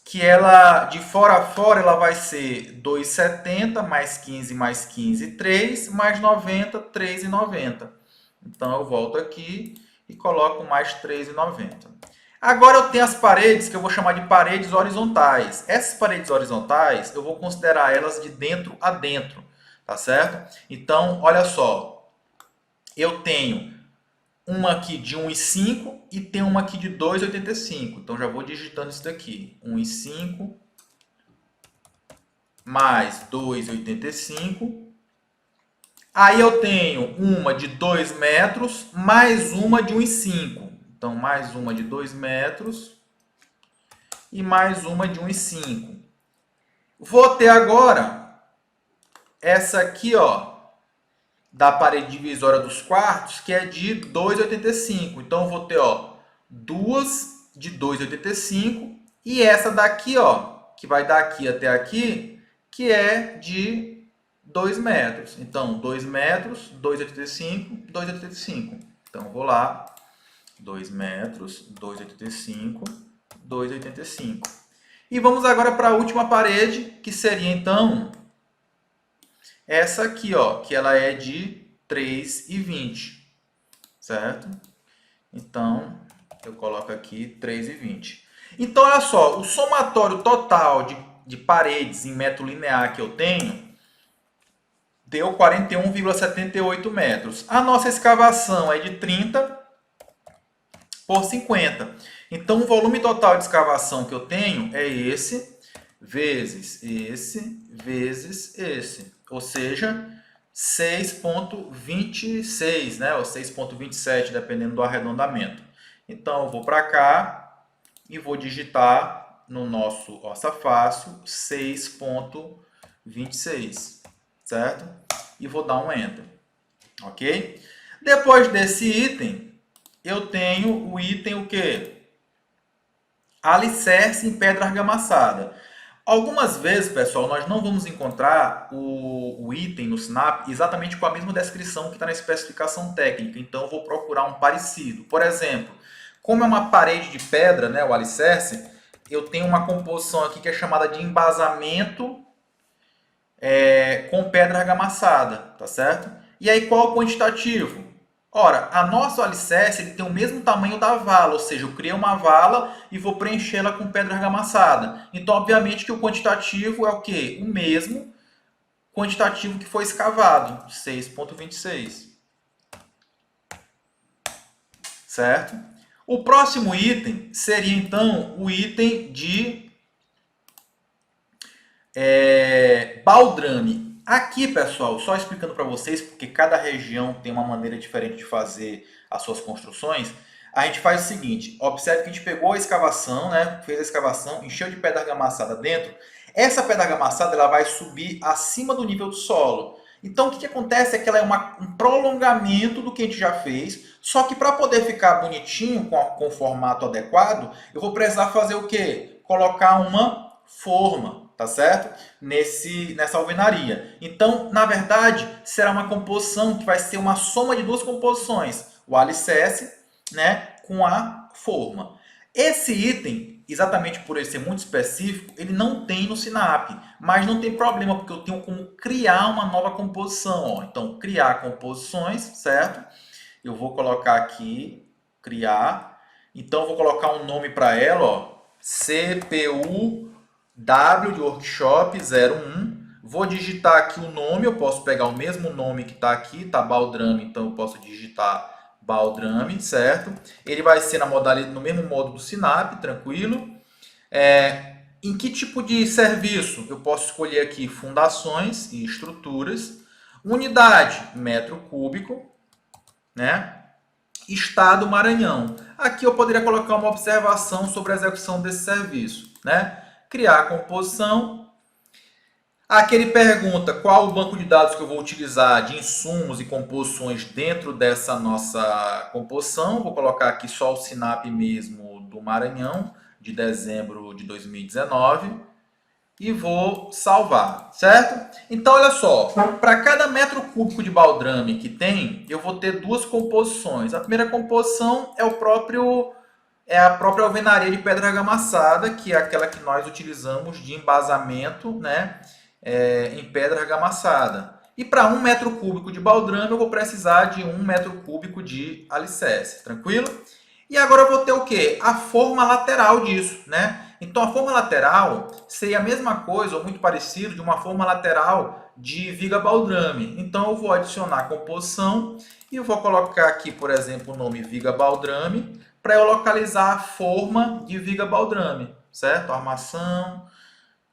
que ela, de fora a fora, ela vai ser 2,70 mais 15, 3, mais 90, 3,90. Então, eu volto aqui e coloco mais 3,90. Agora, eu tenho as paredes, que eu vou chamar de paredes horizontais. Essas paredes horizontais, eu vou considerar elas de dentro a dentro, tá certo? Então, olha só, eu tenho uma aqui de 1,5 e tem uma aqui de 2,85. Então, já vou digitando isso daqui. 1,5 mais 2,85. Aí eu tenho uma de 2 metros mais uma de 1,5. Então, mais uma de 2 metros e mais uma de 1,5. Vou ter agora essa aqui, ó, da parede divisória dos quartos, que é de 2,85. Então, eu vou ter, ó, duas de 2,85 e essa daqui, ó, que vai daqui até aqui, que é de 2 metros. Então, 2 metros, 2,85, 2,85. Então, eu vou lá, 2 metros, 2,85, 2,85. E vamos agora para a última parede, que seria, então, essa aqui, ó, que ela é de 3,20, certo? Então, eu coloco aqui 3,20. Então, olha só, o somatório total de paredes em metro linear que eu tenho deu 41,78 metros. A nossa escavação é de 30 por 50. Então, o volume total de escavação que eu tenho é esse, vezes esse. Ou seja, 6,26, né? Ou 6,27, dependendo do arredondamento. Então, eu vou para cá e vou digitar no nosso Ossa Fácil 6,26, certo? E vou dar um Enter, ok? Depois desse item, eu tenho o item o quê? Alicerce em pedra argamassada. Algumas vezes, pessoal, nós não vamos encontrar o item no Sinap exatamente com a mesma descrição que está na especificação técnica. Então, eu vou procurar um parecido. Por exemplo, como é uma parede de pedra, né, o alicerce, eu tenho uma composição aqui que é chamada de embasamento com pedra argamassada, tá certo? E aí, qual é o quantitativo? Ora, a nossa alicerce ele tem o mesmo tamanho da vala, ou seja, eu criei uma vala e vou preenchê-la com pedra argamassada. Então, obviamente que o quantitativo é o quê? O mesmo quantitativo que foi escavado, 6,26. Certo? O próximo item seria, então, o item de baldrame. Aqui, pessoal, só explicando para vocês, porque cada região tem uma maneira diferente de fazer as suas construções, a gente faz o seguinte, observe que a gente pegou a escavação, né, fez a escavação, encheu de pedra argamassada dentro, essa pedra argamassada ela vai subir acima do nível do solo. Então, o que acontece é que ela é um prolongamento do que a gente já fez, só que para poder ficar bonitinho, com o formato adequado, eu vou precisar fazer o quê? Colocar uma forma, tá certo? Nessa alvenaria. Então, na verdade, será uma composição que vai ser uma soma de duas composições. O alicerce, né, com a forma. Esse item, exatamente por ele ser muito específico, ele não tem no Sinap. Mas não tem problema, porque eu tenho como criar uma nova composição. Ó. Então, criar composições, certo? Eu vou colocar aqui, criar. Então, eu vou colocar um nome para ela, ó, CPU W de Workshop 01. Vou digitar aqui o nome, eu posso pegar o mesmo nome que está aqui, tá baldrame, então eu posso digitar baldrame, certo? Ele vai ser no mesmo modo do Sinap, tranquilo. Em que tipo de serviço? Eu posso escolher aqui fundações e estruturas. Unidade, metro cúbico, né? Estado, Maranhão. Aqui eu poderia colocar uma observação sobre a execução desse serviço, né? Criar a composição. Aqui ele pergunta qual o banco de dados que eu vou utilizar de insumos e composições dentro dessa nossa composição. Vou colocar aqui só o Sinap mesmo do Maranhão, de dezembro de 2019. E vou salvar, certo? Então, olha só. Para cada metro cúbico de baldrame que tem, eu vou ter duas composições. A primeira composição é a própria alvenaria de pedra argamassada, que é aquela que nós utilizamos de embasamento, né, em pedra argamassada. E para 1 metro cúbico de baldrame, eu vou precisar de 1 metro cúbico de alicerce, tranquilo? E agora eu vou ter o quê? A forma lateral disso, né? Então, a forma lateral seria a mesma coisa, ou muito parecido, de uma forma lateral de viga baldrame. Então, eu vou adicionar a composição e eu vou colocar aqui, por exemplo, o nome viga baldrame, para eu localizar a forma de viga baldrame, certo? Armação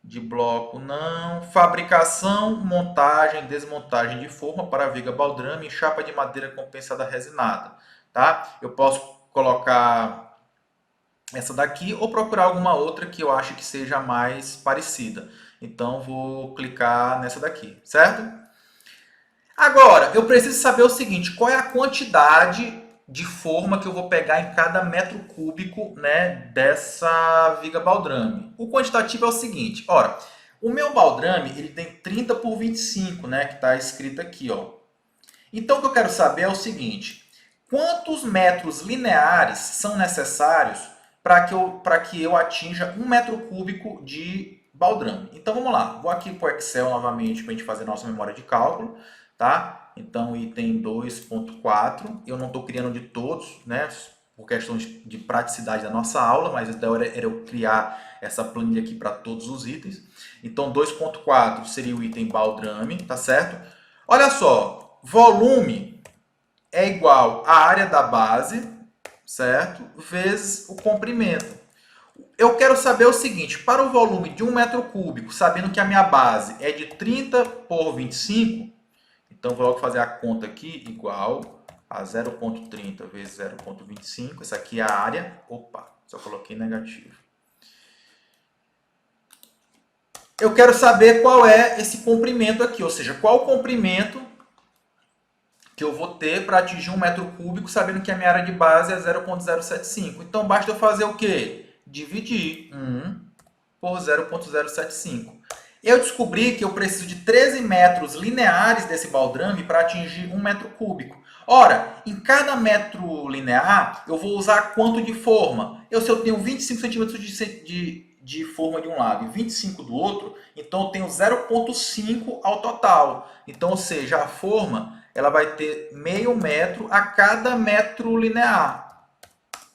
de bloco não, fabricação, montagem, desmontagem de forma para viga baldrame em chapa de madeira compensada resinada, tá? Eu posso colocar essa daqui ou procurar alguma outra que eu acho que seja mais parecida. Então, vou clicar nessa daqui, certo? Agora, eu preciso saber o seguinte, qual é a quantidade de forma que eu vou pegar em cada metro cúbico, né, dessa viga baldrame. O quantitativo é o seguinte, ora, o meu baldrame ele tem 30 por 25, né, que está escrito aqui, ó. Então, o que eu quero saber é o seguinte, quantos metros lineares são necessários para que eu atinja 1 metro cúbico de baldrame? Então, vamos lá. Vou aqui para o Excel novamente para a gente fazer nossa memória de cálculo, tá? Então, item 2.4, eu não estou criando de todos, né? Por questão de praticidade da nossa aula, mas a ideia era eu criar essa planilha aqui para todos os itens. Então, 2.4 seria o item baldrame, tá certo? Olha só, volume é igual à área da base, certo? Vezes o comprimento. Eu quero saber o seguinte, para o volume de 1 metro cúbico, sabendo que a minha base é de 30 por 25, então vou logo fazer a conta aqui, igual a 0,30 vezes 0,25. Essa aqui é a área. Opa, só coloquei negativo. Eu quero saber qual é esse comprimento aqui, ou seja, qual o comprimento que eu vou ter para atingir 1 metro cúbico, sabendo que a minha área de base é 0,075. Então, basta eu fazer o quê? Dividir 1 por 0,075. Eu descobri que eu preciso de 13 metros lineares desse baldrame para atingir 1 metro cúbico. Ora, em cada metro linear, eu vou usar quanto de forma? Se eu tenho 25 centímetros de forma de um lado e 25 do outro, então eu tenho 0,5 ao total. Então, ou seja, a forma ela vai ter meio metro a cada metro linear,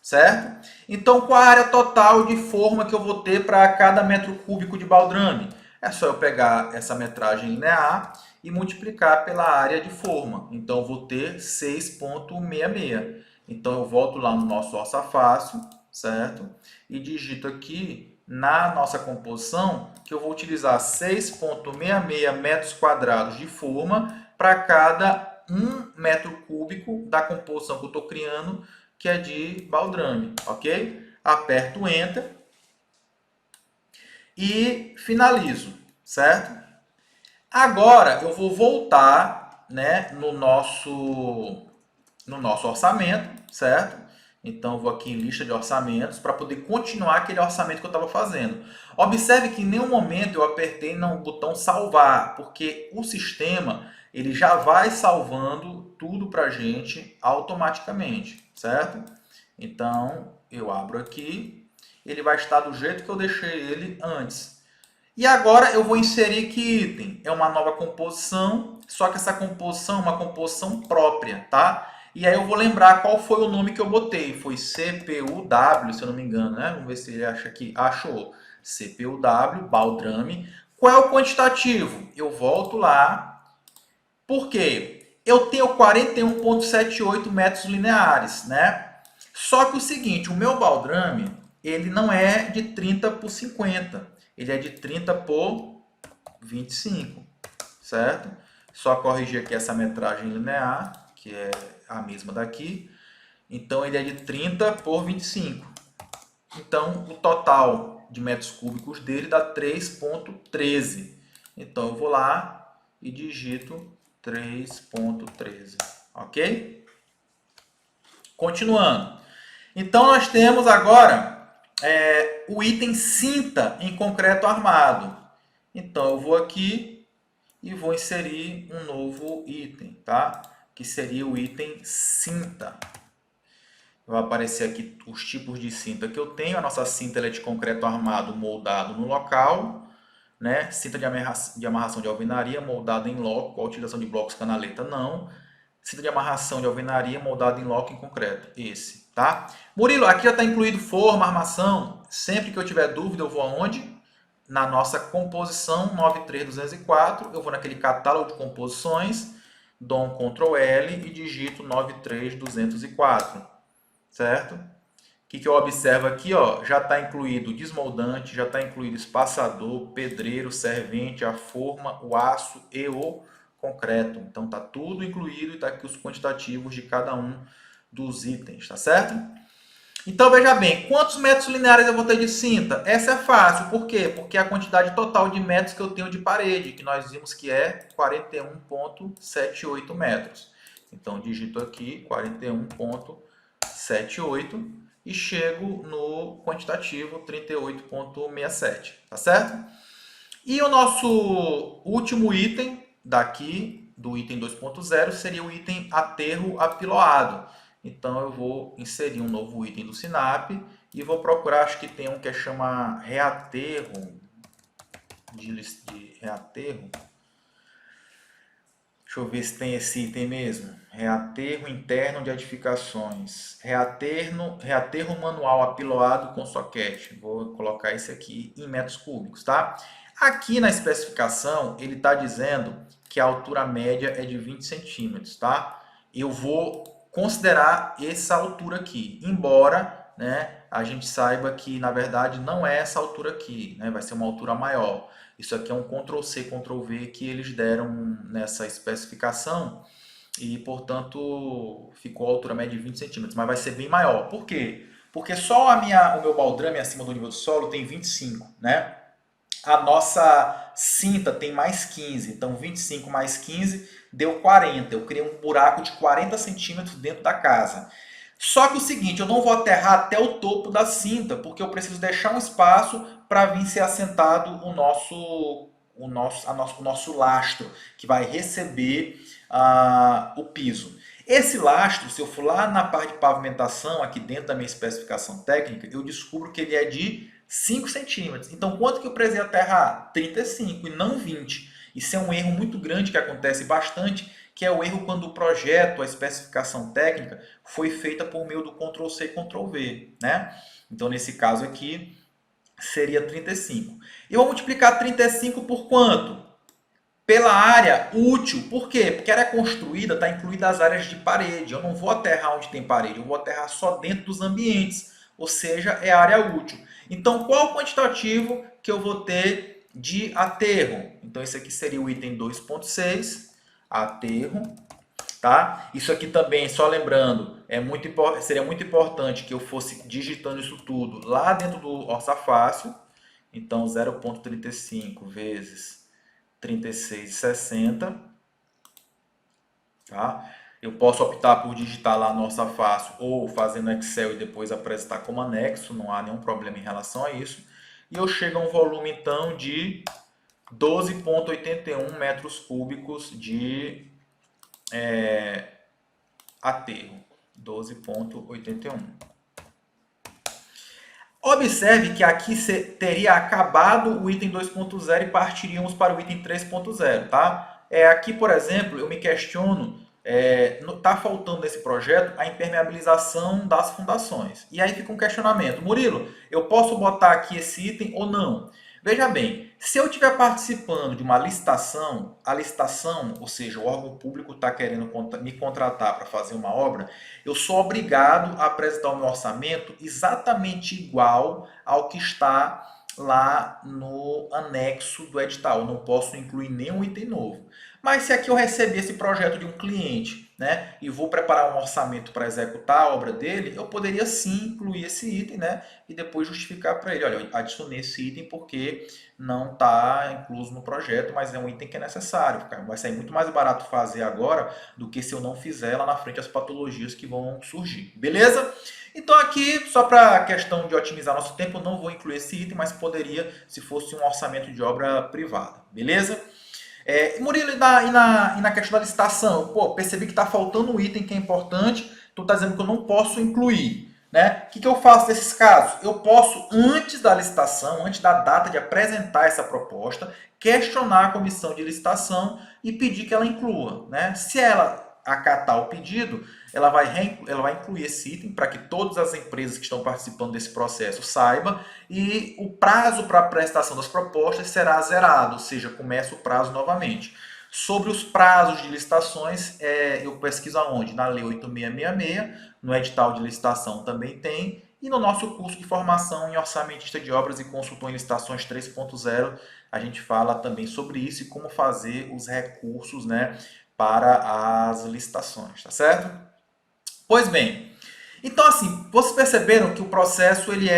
certo? Então, qual a área total de forma que eu vou ter para cada metro cúbico de baldrame? É só eu pegar essa metragem linear e multiplicar pela área de forma. Então, eu vou ter 6,66. Então, eu volto lá no nosso Orça Fácil, certo? E digito aqui na nossa composição que eu vou utilizar 6,66 metros quadrados de forma para cada 1 metro cúbico da composição que eu estou criando, que é de baldrame, ok? Aperto o Enter e finalizo, certo? Agora eu vou voltar, né, no nosso orçamento, certo? Então eu vou aqui em lista de orçamentos para poder continuar aquele orçamento que eu estava fazendo. Observe que em nenhum momento eu apertei no botão salvar, porque o sistema ele já vai salvando tudo para a gente automaticamente, certo? Então eu abro aqui, ele vai estar do jeito que eu deixei ele antes. E agora eu vou inserir que item? É uma nova composição, só que essa composição é uma composição própria, tá? E aí eu vou lembrar qual foi o nome que eu botei. Foi CPUW, se eu não me engano, né? Vamos ver se ele acha aqui. Achou. CPUW, baldrame. Qual é o quantitativo? Eu volto lá. Por quê? Eu tenho 41,78 metros lineares, né? Só que o seguinte, o meu baldrame, ele não é de 30 por 50. Ele é de 30 por 25, certo? Só corrigir aqui essa metragem linear, que é a mesma daqui. Então, ele é de 30 por 25. Então, o total de metros cúbicos dele dá 3,13. Então, eu vou lá e digito 3,13, ok? Continuando. Então, nós temos agora o item cinta em concreto armado. Então, eu vou aqui e vou inserir um novo item, tá? Que seria o item cinta. Vai aparecer aqui os tipos de cinta que eu tenho. A nossa cinta é de concreto armado moldado no local, né? Cinta de amarração de alvenaria moldada em loco, com a utilização de blocos canaleta, não. Cinta de amarração de alvenaria moldada em loco em concreto, esse, tá? Murilo, aqui já está incluído forma, armação. Sempre que eu tiver dúvida, eu vou aonde? Na nossa composição 93204, eu vou naquele catálogo de composições, dou um Ctrl L e digito 93204, certo? O que eu observo aqui? Ó, já está incluído desmoldante, já está incluído espaçador, pedreiro, servente, a forma, o aço e o concreto. Então está tudo incluído e está aqui os quantitativos de cada um dos itens, tá certo? Então veja bem, quantos metros lineares eu vou ter de cinta? Essa é fácil, por quê? Porque é a quantidade total de metros que eu tenho de parede, que nós vimos que é 41,78 metros. Então digito aqui 41,78 e chego no quantitativo 38,67, tá certo? E o nosso último item daqui, do item 2.0, seria o item aterro apiloado. Então eu vou inserir um novo item do Sinap e vou procurar, acho que tem um que chama reaterro, de reaterro. Deixa eu ver se tem esse item mesmo. Reaterro interno de edificações. Reaterro manual apiloado com soquete. Vou colocar esse aqui em metros cúbicos, tá? Aqui na especificação, ele está dizendo que a altura média é de 20 centímetros, tá? Eu vou considerar essa altura aqui, embora, né, a gente saiba que, na verdade, não é essa altura aqui, né, vai ser uma altura maior. Isso aqui é um Ctrl+C, Ctrl+V que eles deram nessa especificação e, portanto, ficou a altura média de 20 centímetros, mas vai ser bem maior. Por quê? Porque só o meu baldrame acima do nível do solo tem 25, né? A nossa cinta tem mais 15, então 25 mais 15 deu 40. Eu criei um buraco de 40 centímetros dentro da casa. Só que o seguinte, eu não vou aterrar até o topo da cinta, porque eu preciso deixar um espaço para vir ser assentado o nosso lastro, que vai receber o piso. Esse lastro, se eu for lá na parte de pavimentação, aqui dentro da minha especificação técnica, eu descubro que ele é de 5 centímetros. Então, quanto que eu precisei aterrar? 35 e não 20. Isso é um erro muito grande que acontece bastante, que é o erro quando o projeto, a especificação técnica, foi feita por meio do Ctrl+C, Ctrl+V, né? Então, nesse caso aqui, seria 35. Eu vou multiplicar 35 por quanto? Pela área útil. Por quê? Porque a área construída está incluída as áreas de parede. Eu não vou aterrar onde tem parede, eu vou aterrar só dentro dos ambientes. Ou seja, é a área útil. Então, qual o quantitativo que eu vou ter de aterro? Então, esse aqui seria o item 2.6, aterro. Tá? Isso aqui também, só lembrando, seria muito importante que eu fosse digitando isso tudo lá dentro do Orçafácil. Então, 0.35 vezes 36,60. Tá? Eu posso optar por digitar lá no Orçafácil ou fazer no Excel e depois apresentar como anexo, não há nenhum problema em relação a isso. E eu chego a um volume, então, de 12,81 metros cúbicos de aterro. 12,81. Observe que aqui teria acabado o item 2.0 e partiríamos para o item 3.0, tá? Aqui, por exemplo, eu me questiono, está faltando nesse projeto a impermeabilização das fundações. E aí fica um questionamento. Murilo, eu posso botar aqui esse item ou não? Veja bem, se eu estiver participando de uma licitação, a licitação, ou seja, o órgão público está querendo me contratar para fazer uma obra, eu sou obrigado a apresentar o meu orçamento exatamente igual ao que está lá no anexo do edital. Eu não posso incluir nenhum item novo. Mas se aqui eu receber esse projeto de um cliente, né, e vou preparar um orçamento para executar a obra dele, eu poderia sim incluir esse item, né, e depois justificar para ele, olha, eu adicionei esse item porque não está incluso no projeto, mas é um item que é necessário. Vai sair muito mais barato fazer agora do que se eu não fizer lá na frente as patologias que vão surgir. Beleza? Então aqui, só para a questão de otimizar nosso tempo, eu não vou incluir esse item, mas poderia se fosse um orçamento de obra privada. Beleza? Murilo, e na questão da licitação? Pô, percebi que está faltando um item que é importante, tu está dizendo que eu não posso incluir. Né? O que eu faço nesses casos? Eu posso, antes da licitação, antes da data de apresentar essa proposta, questionar a comissão de licitação e pedir que ela inclua. Né? Se ela acatar o pedido, ela vai incluir esse item para que todas as empresas que estão participando desse processo saibam, e o prazo para a prestação das propostas será zerado, ou seja, começa o prazo novamente. Sobre os prazos de licitações, eu pesquiso aonde? Na Lei 8666, no edital de licitação também tem, e no nosso curso de formação em orçamentista de obras e consultor em licitações 3.0, a gente fala também sobre isso e como fazer os recursos, né, para as licitações, tá certo? Pois bem, então assim, vocês perceberam que o processo ele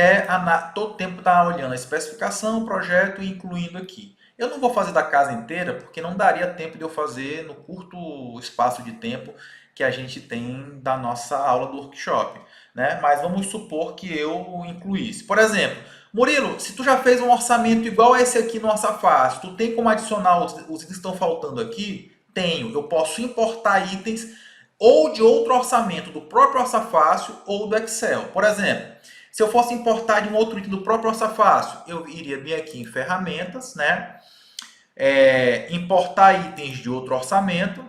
todo tempo está olhando a especificação, o projeto e incluindo aqui. Eu não vou fazer da casa inteira porque não daria tempo de eu fazer no curto espaço de tempo que a gente tem da nossa aula do workshop, né? Mas vamos supor que eu incluísse. Por exemplo, Murilo, se tu já fez um orçamento igual a esse aqui no Orçafácil, tu tem como adicionar os itens que estão faltando aqui? Tenho. Eu posso importar itens ou de outro orçamento do próprio Orçafácil ou do Excel. Por exemplo, se eu fosse importar de um outro item do próprio Orçafácil, eu iria vir aqui em ferramentas, né? Importar itens de outro orçamento.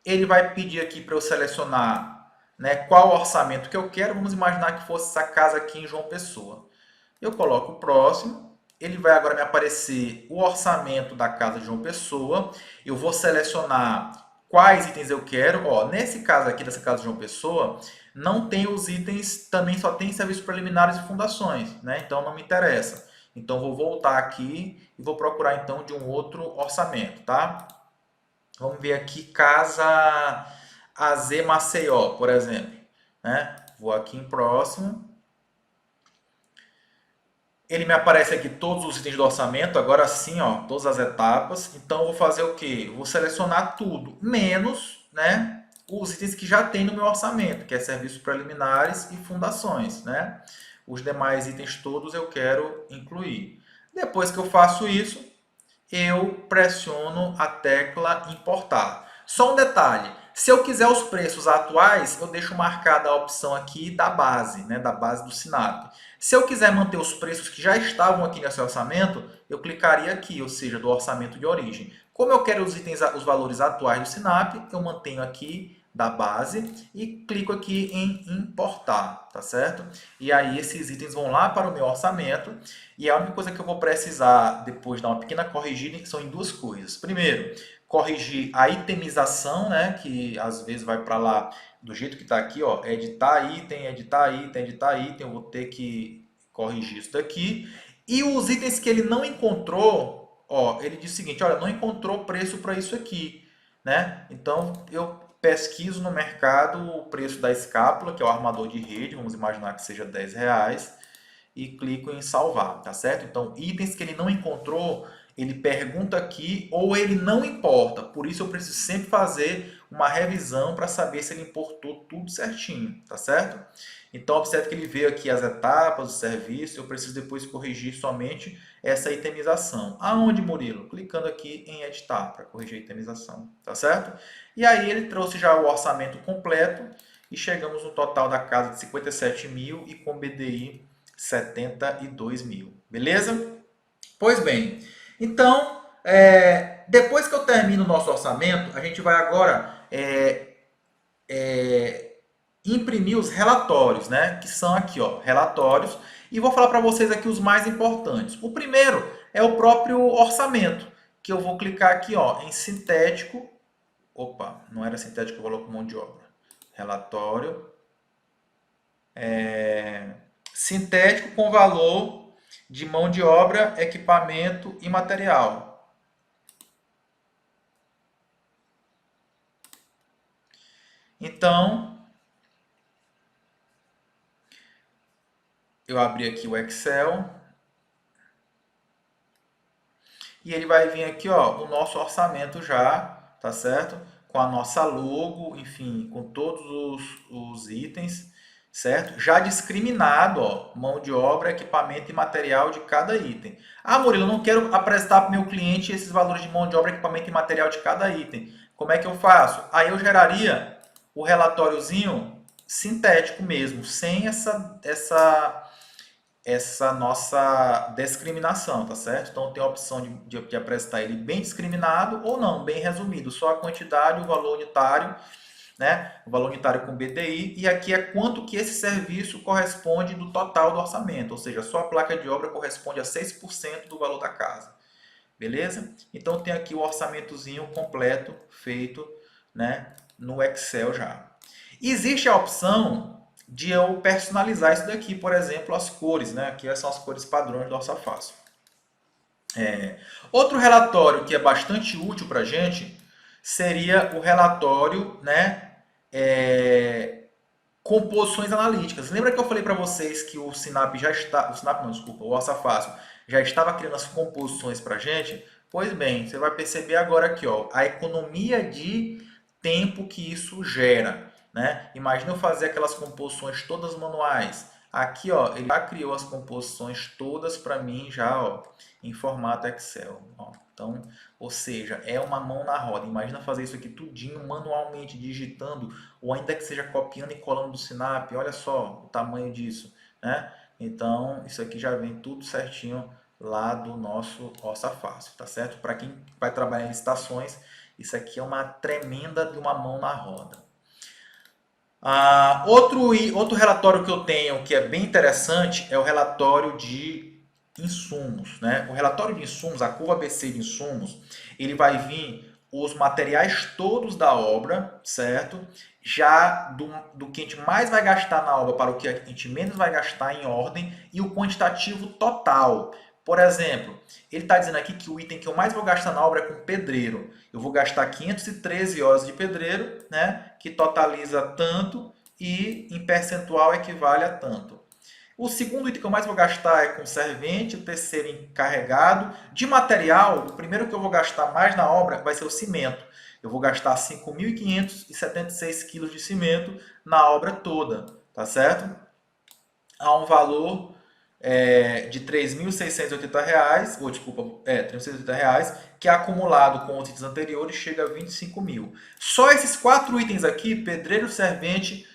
Ele vai pedir aqui para eu selecionar, né, qual orçamento que eu quero. Vamos imaginar que fosse essa casa aqui em João Pessoa. Eu coloco o próximo ele vai agora me aparecer o orçamento da casa de João Pessoa. Eu vou selecionar quais itens eu quero. Ó, nesse caso aqui, dessa casa de João Pessoa, não tem os itens, também só tem serviços preliminares e fundações, né? Então não me interessa. Então vou voltar aqui e vou procurar então de um outro orçamento, tá? Vamos ver aqui casa AZ Maceió, por exemplo, né? Vou aqui em próximo. Ele me aparece aqui todos os itens do orçamento, agora sim, ó, todas as etapas. Então, eu vou fazer o quê? Eu vou selecionar tudo, menos, né, os itens que já tem no meu orçamento, que é serviços preliminares e fundações, né? Os demais itens todos eu quero incluir. Depois que eu faço isso, eu pressiono a tecla importar. Só um detalhe, se eu quiser os preços atuais, eu deixo marcada a opção aqui da base, né, da base do Sinap. Se eu quiser manter os preços que já estavam aqui nesse orçamento, eu clicaria aqui, ou seja, do orçamento de origem. Como eu quero os itens, os valores atuais do Sinap, eu mantenho aqui da base e clico aqui em importar, tá certo? E aí esses itens vão lá para o meu orçamento e a única coisa que eu vou precisar depois dar uma pequena corrigida são em duas coisas. Primeiro, corrigir a itemização, né, que às vezes vai para lá do jeito que está aqui, ó, editar item, editar item, editar item, eu vou ter que corrigir isso daqui. E os itens que ele não encontrou, ó, ele diz o seguinte, olha, não encontrou preço para isso aqui, né? Então eu pesquiso no mercado o preço da escápula, que é o armador de rede, vamos imaginar que seja R$ 10, e clico em salvar, tá certo? Então, itens que ele não encontrou, ele pergunta aqui ou ele não importa. Por isso eu preciso sempre fazer uma revisão para saber se ele importou tudo certinho, tá certo? Então, observe que ele veio aqui as etapas do serviço, eu preciso depois corrigir somente essa itemização. Aonde, Murilo? Clicando aqui em editar para corrigir a itemização, tá certo? E aí ele trouxe já o orçamento completo e chegamos no total da casa de 57 mil e com BDI 72 mil, beleza? Pois bem, então, depois que eu termino o nosso orçamento, a gente vai agora imprimir os relatórios, né? Que são aqui, ó, relatórios. E vou falar para vocês aqui os mais importantes. O primeiro é o próprio orçamento, que eu vou clicar aqui, ó, em sintético. Opa, não era sintético, eu coloco mão de obra. Relatório. Sintético com valor de mão de obra, equipamento e material. Então, eu abri aqui o Excel e ele vai vir aqui, ó, o nosso orçamento já, tá certo? Com a nossa logo, enfim, com todos os itens, certo? Já discriminado, ó, mão de obra, equipamento e material de cada item. Ah, Murilo, eu não quero apresentar para o meu cliente esses valores de mão de obra, equipamento e material de cada item. Como é que eu faço? Aí eu geraria o relatóriozinho sintético mesmo, sem essa nossa discriminação, tá certo? Então tem a opção de apresentar ele bem discriminado ou não, bem resumido, só a quantidade, o valor unitário, né? O valor unitário com BDI, e aqui é quanto que esse serviço corresponde do total do orçamento, ou seja, só a placa de obra corresponde a 6% do valor da casa. Beleza? Então tem aqui o orçamentozinho completo feito, né, no Excel já. Existe a opção de eu personalizar isso daqui, por exemplo, as cores, né? Aqui são as cores padrões do Orça Fácil. Outro relatório que é bastante útil para a gente seria o relatório, né, composições analíticas. Lembra que eu falei para vocês que o Sinap já está, o Sinap não, desculpa, o Orça Fácil já estava criando as composições para a gente? Pois bem, você vai perceber agora aqui, ó, a economia de tempo que isso gera, né? Imagina eu fazer aquelas composições todas manuais. Aqui, ó, ele já criou as composições todas para mim já, ó, em formato Excel. Ó. Então, ou seja, é uma mão na roda. Imagina fazer isso aqui tudinho manualmente, digitando, ou ainda que seja copiando e colando do Sinap. Olha só o tamanho disso, né? Então, isso aqui já vem tudo certinho lá do nosso Orça Fácil, tá certo? Para quem vai trabalhar em licitações, isso aqui é uma tremenda de uma mão na roda. Outro relatório que eu tenho que é bem interessante é o relatório de insumos, né? O relatório de insumos, a curva ABC de insumos, ele vai vir os materiais todos da obra, certo? Já do que a gente mais vai gastar na obra para o que a gente menos vai gastar em ordem e o quantitativo total. Por exemplo, ele está dizendo aqui que o item que eu mais vou gastar na obra é com pedreiro. Eu vou gastar 513 horas de pedreiro, né? Que totaliza tanto e em percentual equivale a tanto. O segundo item que eu mais vou gastar é com servente, o terceiro encarregado. De material, o primeiro que eu vou gastar mais na obra vai ser o cimento. Eu vou gastar 5.576 quilos de cimento na obra toda, tá certo? Há um valor de R$ 3.680, ou desculpa, R$ 3.680, que é acumulado com os itens anteriores chega a 25 mil. Só esses quatro itens aqui, pedreiro, servente,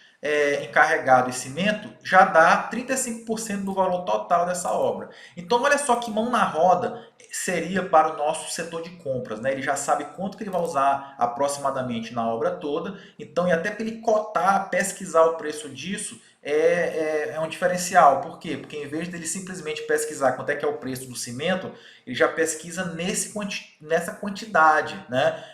encarregado e cimento, já dá 35% do valor total dessa obra. Então, olha só que mão na roda seria para o nosso setor de compras, né? Ele já sabe quanto que ele vai usar aproximadamente na obra toda, então, e até para ele cotar, pesquisar o preço disso, é um diferencial. Por quê? Porque em vez dele simplesmente pesquisar quanto é que é o preço do cimento, ele já pesquisa nessa quantidade, né?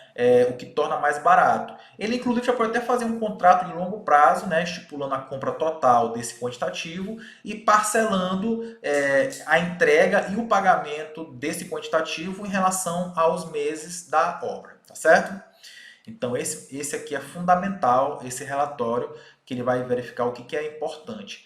O que torna mais barato. Ele, inclusive, já pode até fazer um contrato de longo prazo, né? Estipulando a compra total desse quantitativo e parcelando a entrega e o pagamento desse quantitativo em relação aos meses da obra, tá certo? Então, esse aqui é fundamental, esse relatório, que ele vai verificar o que é importante.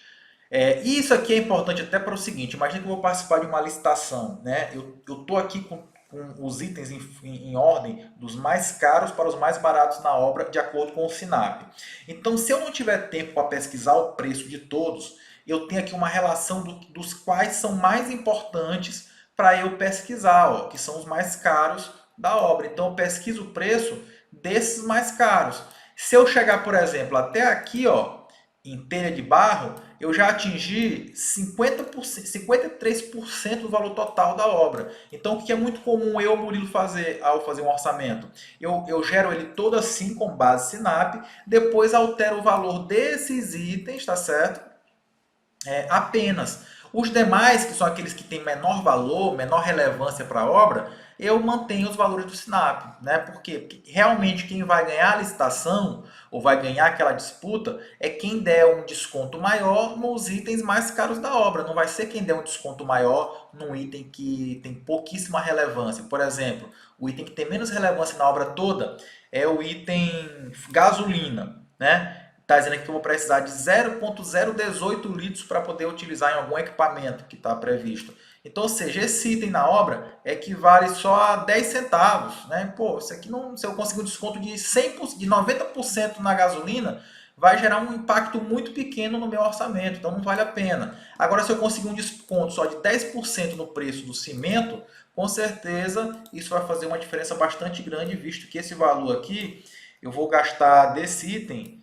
E isso aqui é importante até para o seguinte, imagina que eu vou participar de uma licitação, né? Eu estou aqui com os itens em ordem dos mais caros para os mais baratos na obra, de acordo com o SINAP. Então, se eu não tiver tempo para pesquisar o preço de todos, eu tenho aqui uma relação dos quais são mais importantes para eu pesquisar, ó, que são os mais caros da obra. Então, eu pesquiso o preço desses mais caros. Se eu chegar, por exemplo, até aqui, ó, em telha de barro, eu já atingi 50%, 53% do valor total da obra. Então, o que é muito comum eu, Murilo, fazer ao fazer um orçamento? Eu gero ele todo assim, com base SINAP, depois altero o valor desses itens, tá certo? Apenas. Os demais, que são aqueles que têm menor valor, menor relevância para a obra, eu mantenho os valores do SINAP. Né? Por quê? Porque realmente quem vai ganhar a licitação ou vai ganhar aquela disputa é quem der um desconto maior nos itens mais caros da obra. Não vai ser quem der um desconto maior num item que tem pouquíssima relevância. Por exemplo, o item que tem menos relevância na obra toda é o item gasolina, né? Está dizendo aqui que eu vou precisar de 0,018 litros para poder utilizar em algum equipamento que está previsto. Então, ou seja, esse item na obra equivale só a 10 centavos. Né? Pô, isso aqui não, se eu conseguir um desconto de 100%, de 90% na gasolina, vai gerar um impacto muito pequeno no meu orçamento, então não vale a pena. Agora, se eu conseguir um desconto só de 10% no preço do cimento, com certeza isso vai fazer uma diferença bastante grande, visto que esse valor aqui, eu vou gastar desse item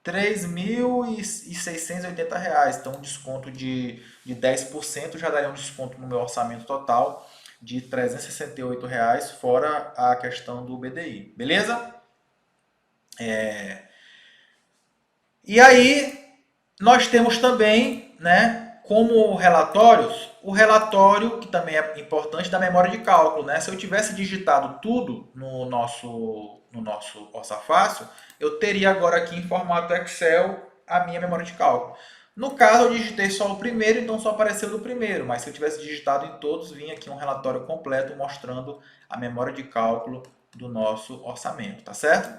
R$ 3.680. Então, um desconto de 10% já daria um desconto no meu orçamento total de R$ 368, fora a questão do BDI. Beleza? E aí, nós temos também, né, como relatórios, o relatório, que também é importante, da memória de cálculo. Né? Se eu tivesse digitado tudo no nosso Orçafácil, eu teria agora aqui em formato Excel a minha memória de cálculo. No caso, eu digitei só o primeiro, então só apareceu do primeiro, mas se eu tivesse digitado em todos, vinha aqui um relatório completo mostrando a memória de cálculo do nosso orçamento, tá certo?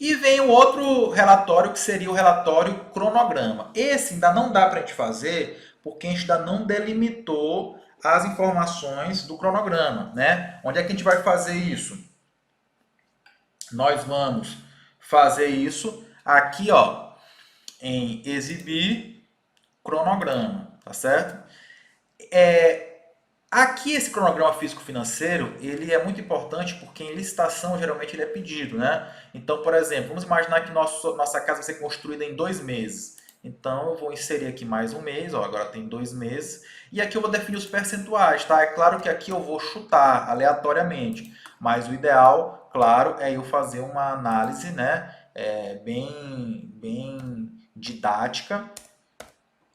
E vem o outro relatório, que seria o relatório cronograma. Esse ainda não dá para a gente fazer, porque a gente ainda não delimitou as informações do cronograma. Né? Onde é que a gente vai fazer isso? Nós vamos fazer isso aqui, ó, em exibir cronograma, tá certo? Aqui esse cronograma físico-financeiro, ele é muito importante porque em licitação geralmente ele é pedido, né? Então, por exemplo, vamos imaginar que nossa casa vai ser construída em 2 meses. Então, eu vou inserir aqui mais um mês, ó, agora tem 2 meses. E aqui eu vou definir os percentuais, tá? É claro que aqui eu vou chutar aleatoriamente, mas o ideal, claro, é eu fazer uma análise, né? Bem didática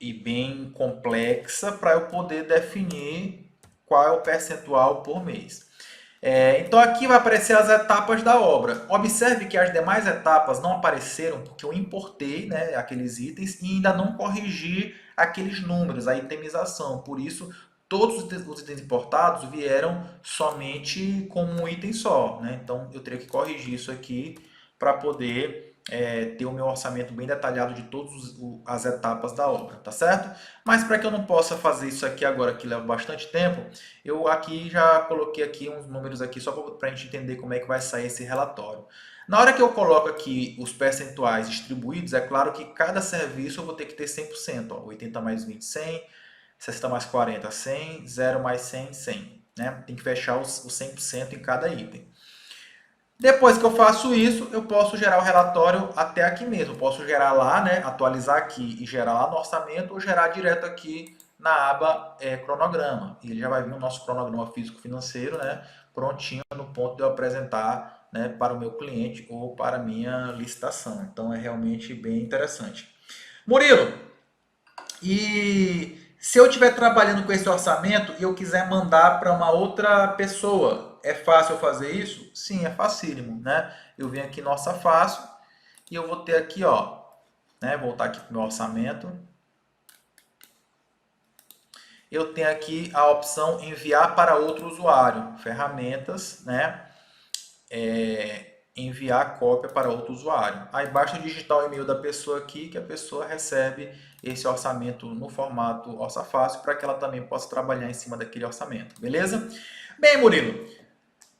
e bem complexa para eu poder definir qual é o percentual por mês. Então aqui vai aparecer as etapas da obra. Observe que as demais etapas não apareceram porque eu importei, né, aqueles itens e ainda não corrigi aqueles números, a itemização. Por isso, todos os itens importados vieram somente como um item só, né? Então eu teria que corrigir isso aqui para poder ter o meu orçamento bem detalhado de todas as etapas da obra, tá certo? Mas para que eu não possa fazer isso aqui agora, que leva bastante tempo, eu aqui já coloquei aqui uns números aqui só para a gente entender como é que vai sair esse relatório. Na hora que eu coloco aqui os percentuais distribuídos, é claro que cada serviço eu vou ter que ter 100%. Ó, 80 mais 20, 100. 60 mais 40, 100. 0 mais 100, 100. Né? Tem que fechar os 100% em cada item. Depois que eu faço isso, eu posso gerar o relatório até aqui mesmo. Eu posso gerar lá, né, atualizar aqui e gerar lá no orçamento ou gerar direto aqui na aba cronograma. E ele já vai vir o nosso cronograma físico-financeiro, né, prontinho no ponto de eu apresentar, né, para o meu cliente ou para a minha licitação. Então é realmente bem interessante. Murilo, e se eu estiver trabalhando com esse orçamento e eu quiser mandar para uma outra pessoa, é fácil eu fazer isso? Sim, é facílimo, né? Eu venho aqui no Orça Fácil e eu vou ter aqui, ó, né? Voltar aqui para o meu orçamento. Eu tenho aqui a opção enviar para outro usuário, ferramentas, né? Enviar cópia para outro usuário. Aí basta digitar o e-mail da pessoa aqui que a pessoa recebe esse orçamento no formato Orça Fácil para que ela também possa trabalhar em cima daquele orçamento, beleza? Bem, Murilo,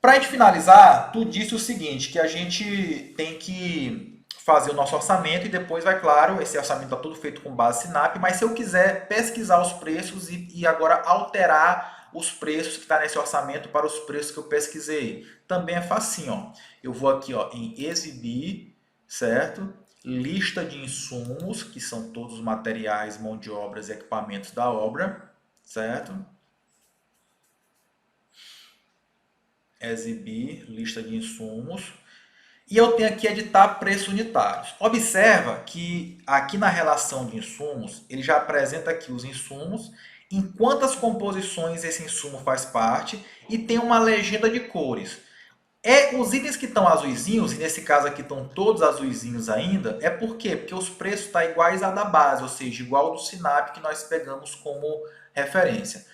para a gente finalizar, tu disse o seguinte, que a gente tem que fazer o nosso orçamento e depois vai, claro, esse orçamento está tudo feito com base Sinap, mas se eu quiser pesquisar os preços e agora alterar os preços que está nesse orçamento para os preços que eu pesquisei, também é facinho, ó. Eu vou aqui, ó, em exibir, certo? Lista de insumos, que são todos os materiais, mão de obras e equipamentos da obra, certo? Exibir, lista de insumos. E eu tenho aqui editar preços unitários. Observa que aqui na relação de insumos, ele já apresenta aqui os insumos, em quantas composições esse insumo faz parte e tem uma legenda de cores. Os itens que estão azuisinhos, e nesse caso aqui estão todos azuisinhos ainda, é por quê? Porque os preços estão iguais à da base, ou seja, igual ao do Sinap que nós pegamos como referência.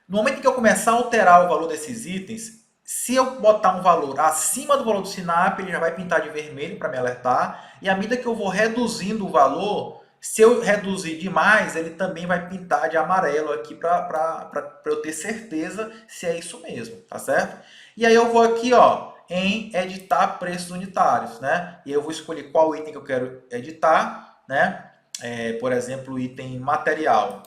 No momento que eu começar a alterar o valor desses itens, se eu botar um valor acima do valor do Sinap, ele já vai pintar de vermelho para me alertar. E à medida que eu vou reduzindo o valor, se eu reduzir demais, ele também vai pintar de amarelo aqui para eu ter certeza se é isso mesmo, tá certo? E aí eu vou aqui, ó, em editar preços unitários, né? E eu vou escolher qual item que eu quero editar, né? Por exemplo, o item material.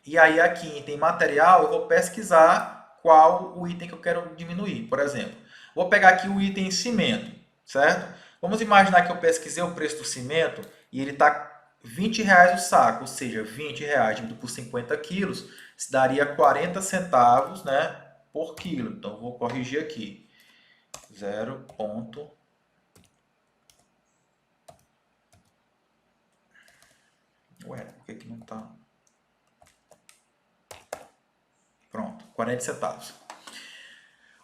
E aí aqui em item material eu vou pesquisar qual o item que eu quero diminuir. Por exemplo, vou pegar aqui o item cimento, certo? Vamos imaginar que eu pesquisei o preço do cimento e ele está R$ 20 o saco, ou seja, R$ 20 dividido por 50 quilos, isso daria 40 centavos, né, por quilo. Então, vou corrigir aqui. 0. Ué, por que não está... Pronto, 40 centavos.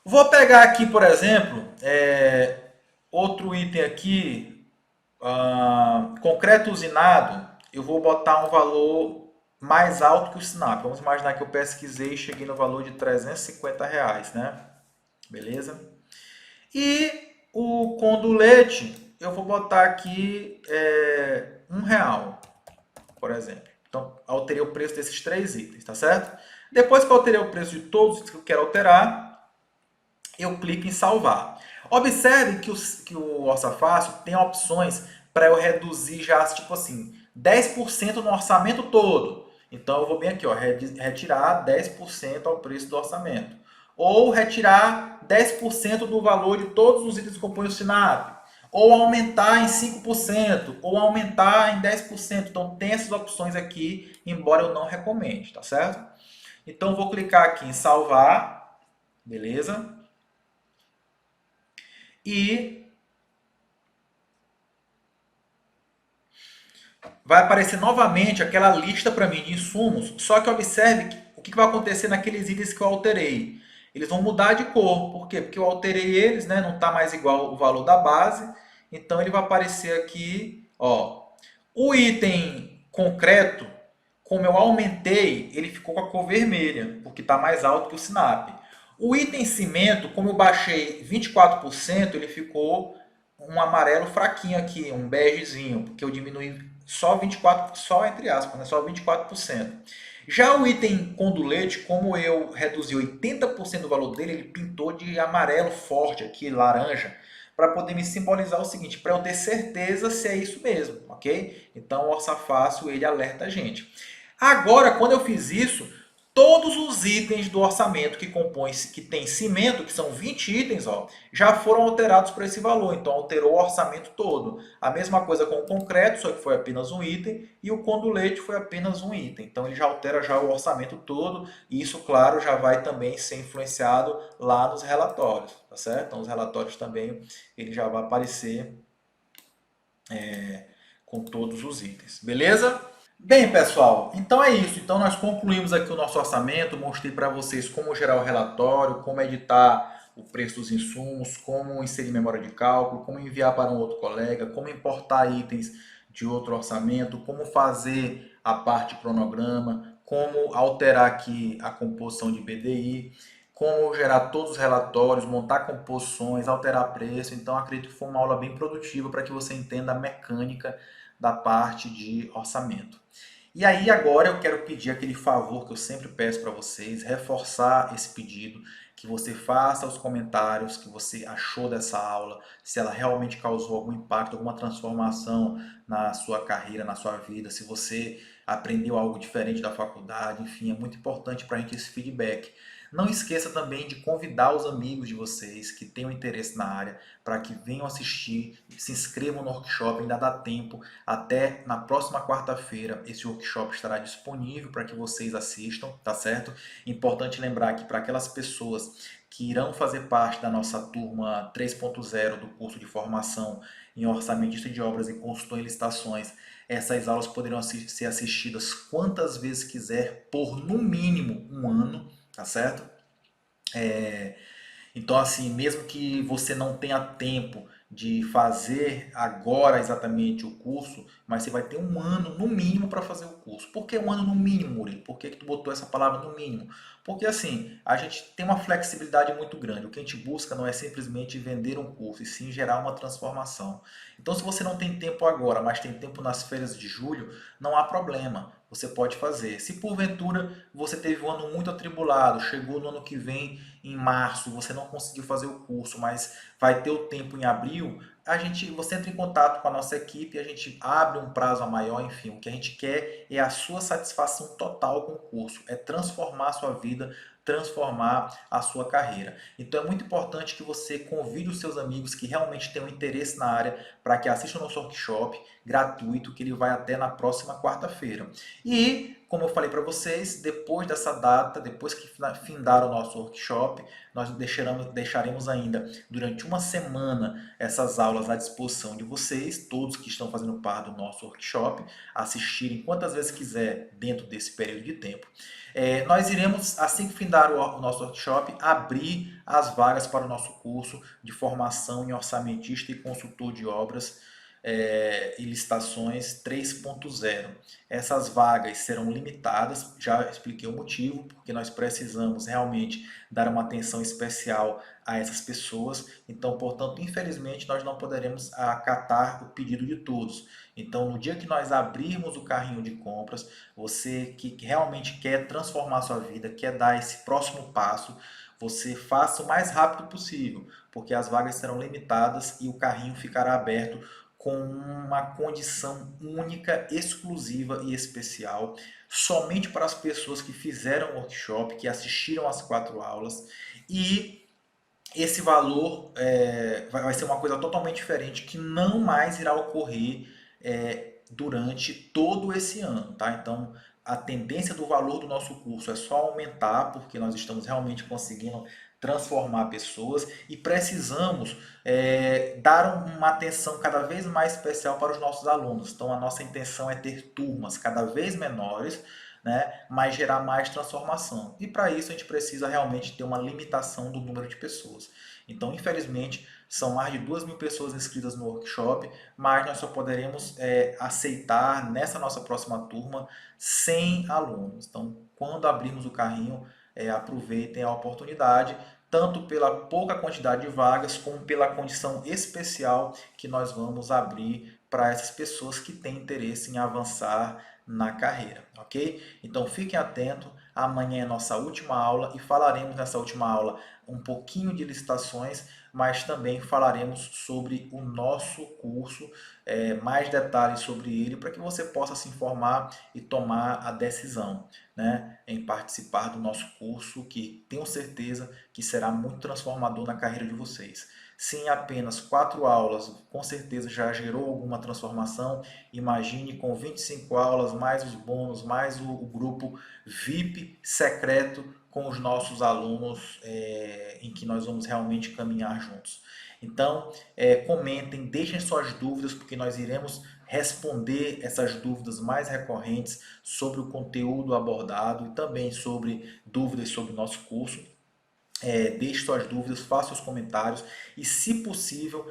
Vou pegar aqui, por exemplo, outro item aqui, concreto usinado, eu vou botar um valor mais alto que o Sinap. Vamos imaginar que eu pesquisei e cheguei no valor de R$ 350, né? Beleza? E o condulete, eu vou botar aqui R$ 1, por exemplo. Então, alterei o preço desses 3 itens, tá certo? Depois que eu alterei o preço de todos que eu quero alterar, eu clico em salvar. Observe que o Orça Fácil tem opções para eu reduzir já, tipo assim, 10% no orçamento todo. Então, eu vou bem aqui, ó, retirar 10% ao preço do orçamento. Ou retirar 10% do valor de todos os itens que compõem o Sinap. Ou aumentar em 5%, ou aumentar em 10%. Então, tem essas opções aqui, embora eu não recomende, tá certo? Então, vou clicar aqui em salvar, beleza? E vai aparecer novamente aquela lista para mim de insumos, só que observe o que vai acontecer naqueles itens que eu alterei. Eles vão mudar de cor, por quê? Porque eu alterei eles, né? Não está mais igual o valor da base, então ele vai aparecer aqui, ó. O item concreto, como eu aumentei, ele ficou com a cor vermelha, porque está mais alto que o Sinap. O item cimento, como eu baixei 24%, ele ficou um amarelo fraquinho aqui, um begezinho, porque eu diminui só 24%, só entre aspas, né? Só 24%. Já o item condulete, como eu reduzi 80% do valor dele, ele pintou de amarelo forte aqui, laranja, para poder me simbolizar o seguinte, para eu ter certeza se é isso mesmo, ok? Então o Orça Fácil, ele alerta a gente. Agora, quando eu fiz isso, todos os itens do orçamento que compõem, que tem cimento, que são 20 itens, ó, já foram alterados para esse valor. Então, alterou o orçamento todo. A mesma coisa com o concreto, só que foi apenas um item, e o condulete foi apenas um item. Então, ele já altera já o orçamento todo, e isso, claro, já vai também ser influenciado lá nos relatórios, tá certo? Então, os relatórios também, ele já vai aparecer com todos os itens. Beleza? Bem, pessoal, então é isso. Então nós concluímos aqui o nosso orçamento, mostrei para vocês como gerar o relatório, como editar o preço dos insumos, como inserir memória de cálculo, como enviar para um outro colega, como importar itens de outro orçamento, como fazer a parte cronograma, como alterar aqui a composição de BDI, como gerar todos os relatórios, montar composições, alterar preço. Então acredito que foi uma aula bem produtiva para que você entenda a mecânica da parte de orçamento. E aí agora eu quero pedir aquele favor que eu sempre peço para vocês, reforçar esse pedido, que você faça os comentários que você achou dessa aula, se ela realmente causou algum impacto, alguma transformação na sua carreira, na sua vida, se você aprendeu algo diferente da faculdade, enfim, é muito importante para a gente esse feedback. Não esqueça também de convidar os amigos de vocês que tenham interesse na área para que venham assistir, se inscrevam no workshop, ainda dá tempo. Até na próxima quarta-feira esse workshop estará disponível para que vocês assistam, tá certo? Importante lembrar que para aquelas pessoas que irão fazer parte da nossa turma 3.0 do curso de formação em orçamentista de obras e consultor em licitações, essas aulas poderão ser assistidas quantas vezes quiser por no mínimo um ano, tá certo? Então, assim, mesmo que você não tenha tempo de fazer agora exatamente o curso, mas você vai ter um ano no mínimo para fazer o curso. Por que um ano no mínimo, Murilo? Por que tu botou essa palavra no mínimo? Porque assim, a gente tem uma flexibilidade muito grande. O que a gente busca não é simplesmente vender um curso, e sim gerar uma transformação. Então, se você não tem tempo agora, mas tem tempo nas férias de julho, não há problema. Você pode fazer. Se porventura você teve um ano muito atribulado, chegou no ano que vem em março, você não conseguiu fazer o curso, mas vai ter o tempo em abril, você entra em contato com a nossa equipe, a gente abre um prazo a maior, enfim, o que a gente quer é a sua satisfação total com o curso, é transformar a sua vida, transformar a sua carreira. Então é muito importante que você convide os seus amigos que realmente tenham interesse na área para que assistam o nosso workshop gratuito, que ele vai até na próxima quarta-feira. E, como eu falei para vocês, depois dessa data, depois que findar o nosso workshop, nós deixaremos ainda durante uma semana essas aulas à disposição de vocês, todos que estão fazendo parte do nosso workshop, assistirem quantas vezes quiser dentro desse período de tempo. Nós iremos, assim que findar o nosso workshop, abrir as vagas para o nosso curso de formação em orçamentista e consultor de obras e licitações 3.0. Essas vagas serão limitadas, já expliquei o motivo, porque nós precisamos realmente dar uma atenção especial a essas pessoas. Então, portanto, infelizmente, nós não poderemos acatar o pedido de todos. Então, no dia que nós abrirmos o carrinho de compras, você que realmente quer transformar a sua vida, quer dar esse próximo passo, você faça o mais rápido possível, porque as vagas serão limitadas e o carrinho ficará aberto com uma condição única, exclusiva e especial, somente para as pessoas que fizeram o workshop, que assistiram às 4 aulas, e esse valor vai ser uma coisa totalmente diferente, que não mais irá ocorrer durante todo esse ano, tá? Então, a tendência do valor do nosso curso é só aumentar, porque nós estamos realmente conseguindo transformar pessoas e precisamos dar uma atenção cada vez mais especial para os nossos alunos. Então, a nossa intenção é ter turmas cada vez menores, né, mas gerar mais transformação. E para isso a gente precisa realmente ter uma limitação do número de pessoas. Então, infelizmente, são mais de 2.000 pessoas inscritas no workshop, mas nós só poderemos aceitar nessa nossa próxima turma 100 alunos. Então, quando abrirmos o carrinho, aproveitem a oportunidade, tanto pela pouca quantidade de vagas, como pela condição especial que nós vamos abrir para essas pessoas que têm interesse em avançar na carreira, ok? Então fiquem atentos, amanhã é nossa última aula e falaremos nessa última aula um pouquinho de licitações, mas também falaremos sobre o nosso curso, mais detalhes sobre ele, para que você possa se informar e tomar a decisão, né, em participar do nosso curso, que tenho certeza que será muito transformador na carreira de vocês. Se em apenas 4 aulas, com certeza já gerou alguma transformação, imagine com 25 aulas, mais os bônus, mais o grupo VIP secreto com os nossos alunos, em que nós vamos realmente caminhar juntos. Então, comentem, deixem suas dúvidas, porque nós iremos responder essas dúvidas mais recorrentes sobre o conteúdo abordado e também sobre dúvidas sobre o nosso curso. Deixe suas dúvidas, faça os comentários e, se possível,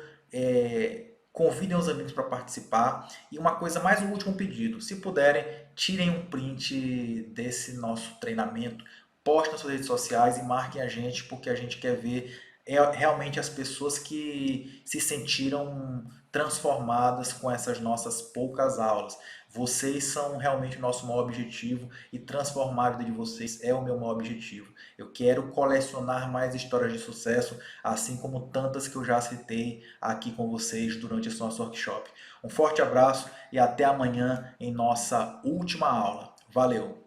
convidem os amigos para participar. E uma coisa mais, um último pedido: se puderem, tirem um print desse nosso treinamento, postem nas suas redes sociais e marquem a gente, porque a gente quer ver realmente as pessoas que se sentiram transformadas com essas nossas poucas aulas. Vocês são realmente o nosso maior objetivo e transformar a vida de vocês é o meu maior objetivo. Eu quero colecionar mais histórias de sucesso, assim como tantas que eu já citei aqui com vocês durante esse nosso workshop. Um forte abraço e até amanhã em nossa última aula. Valeu!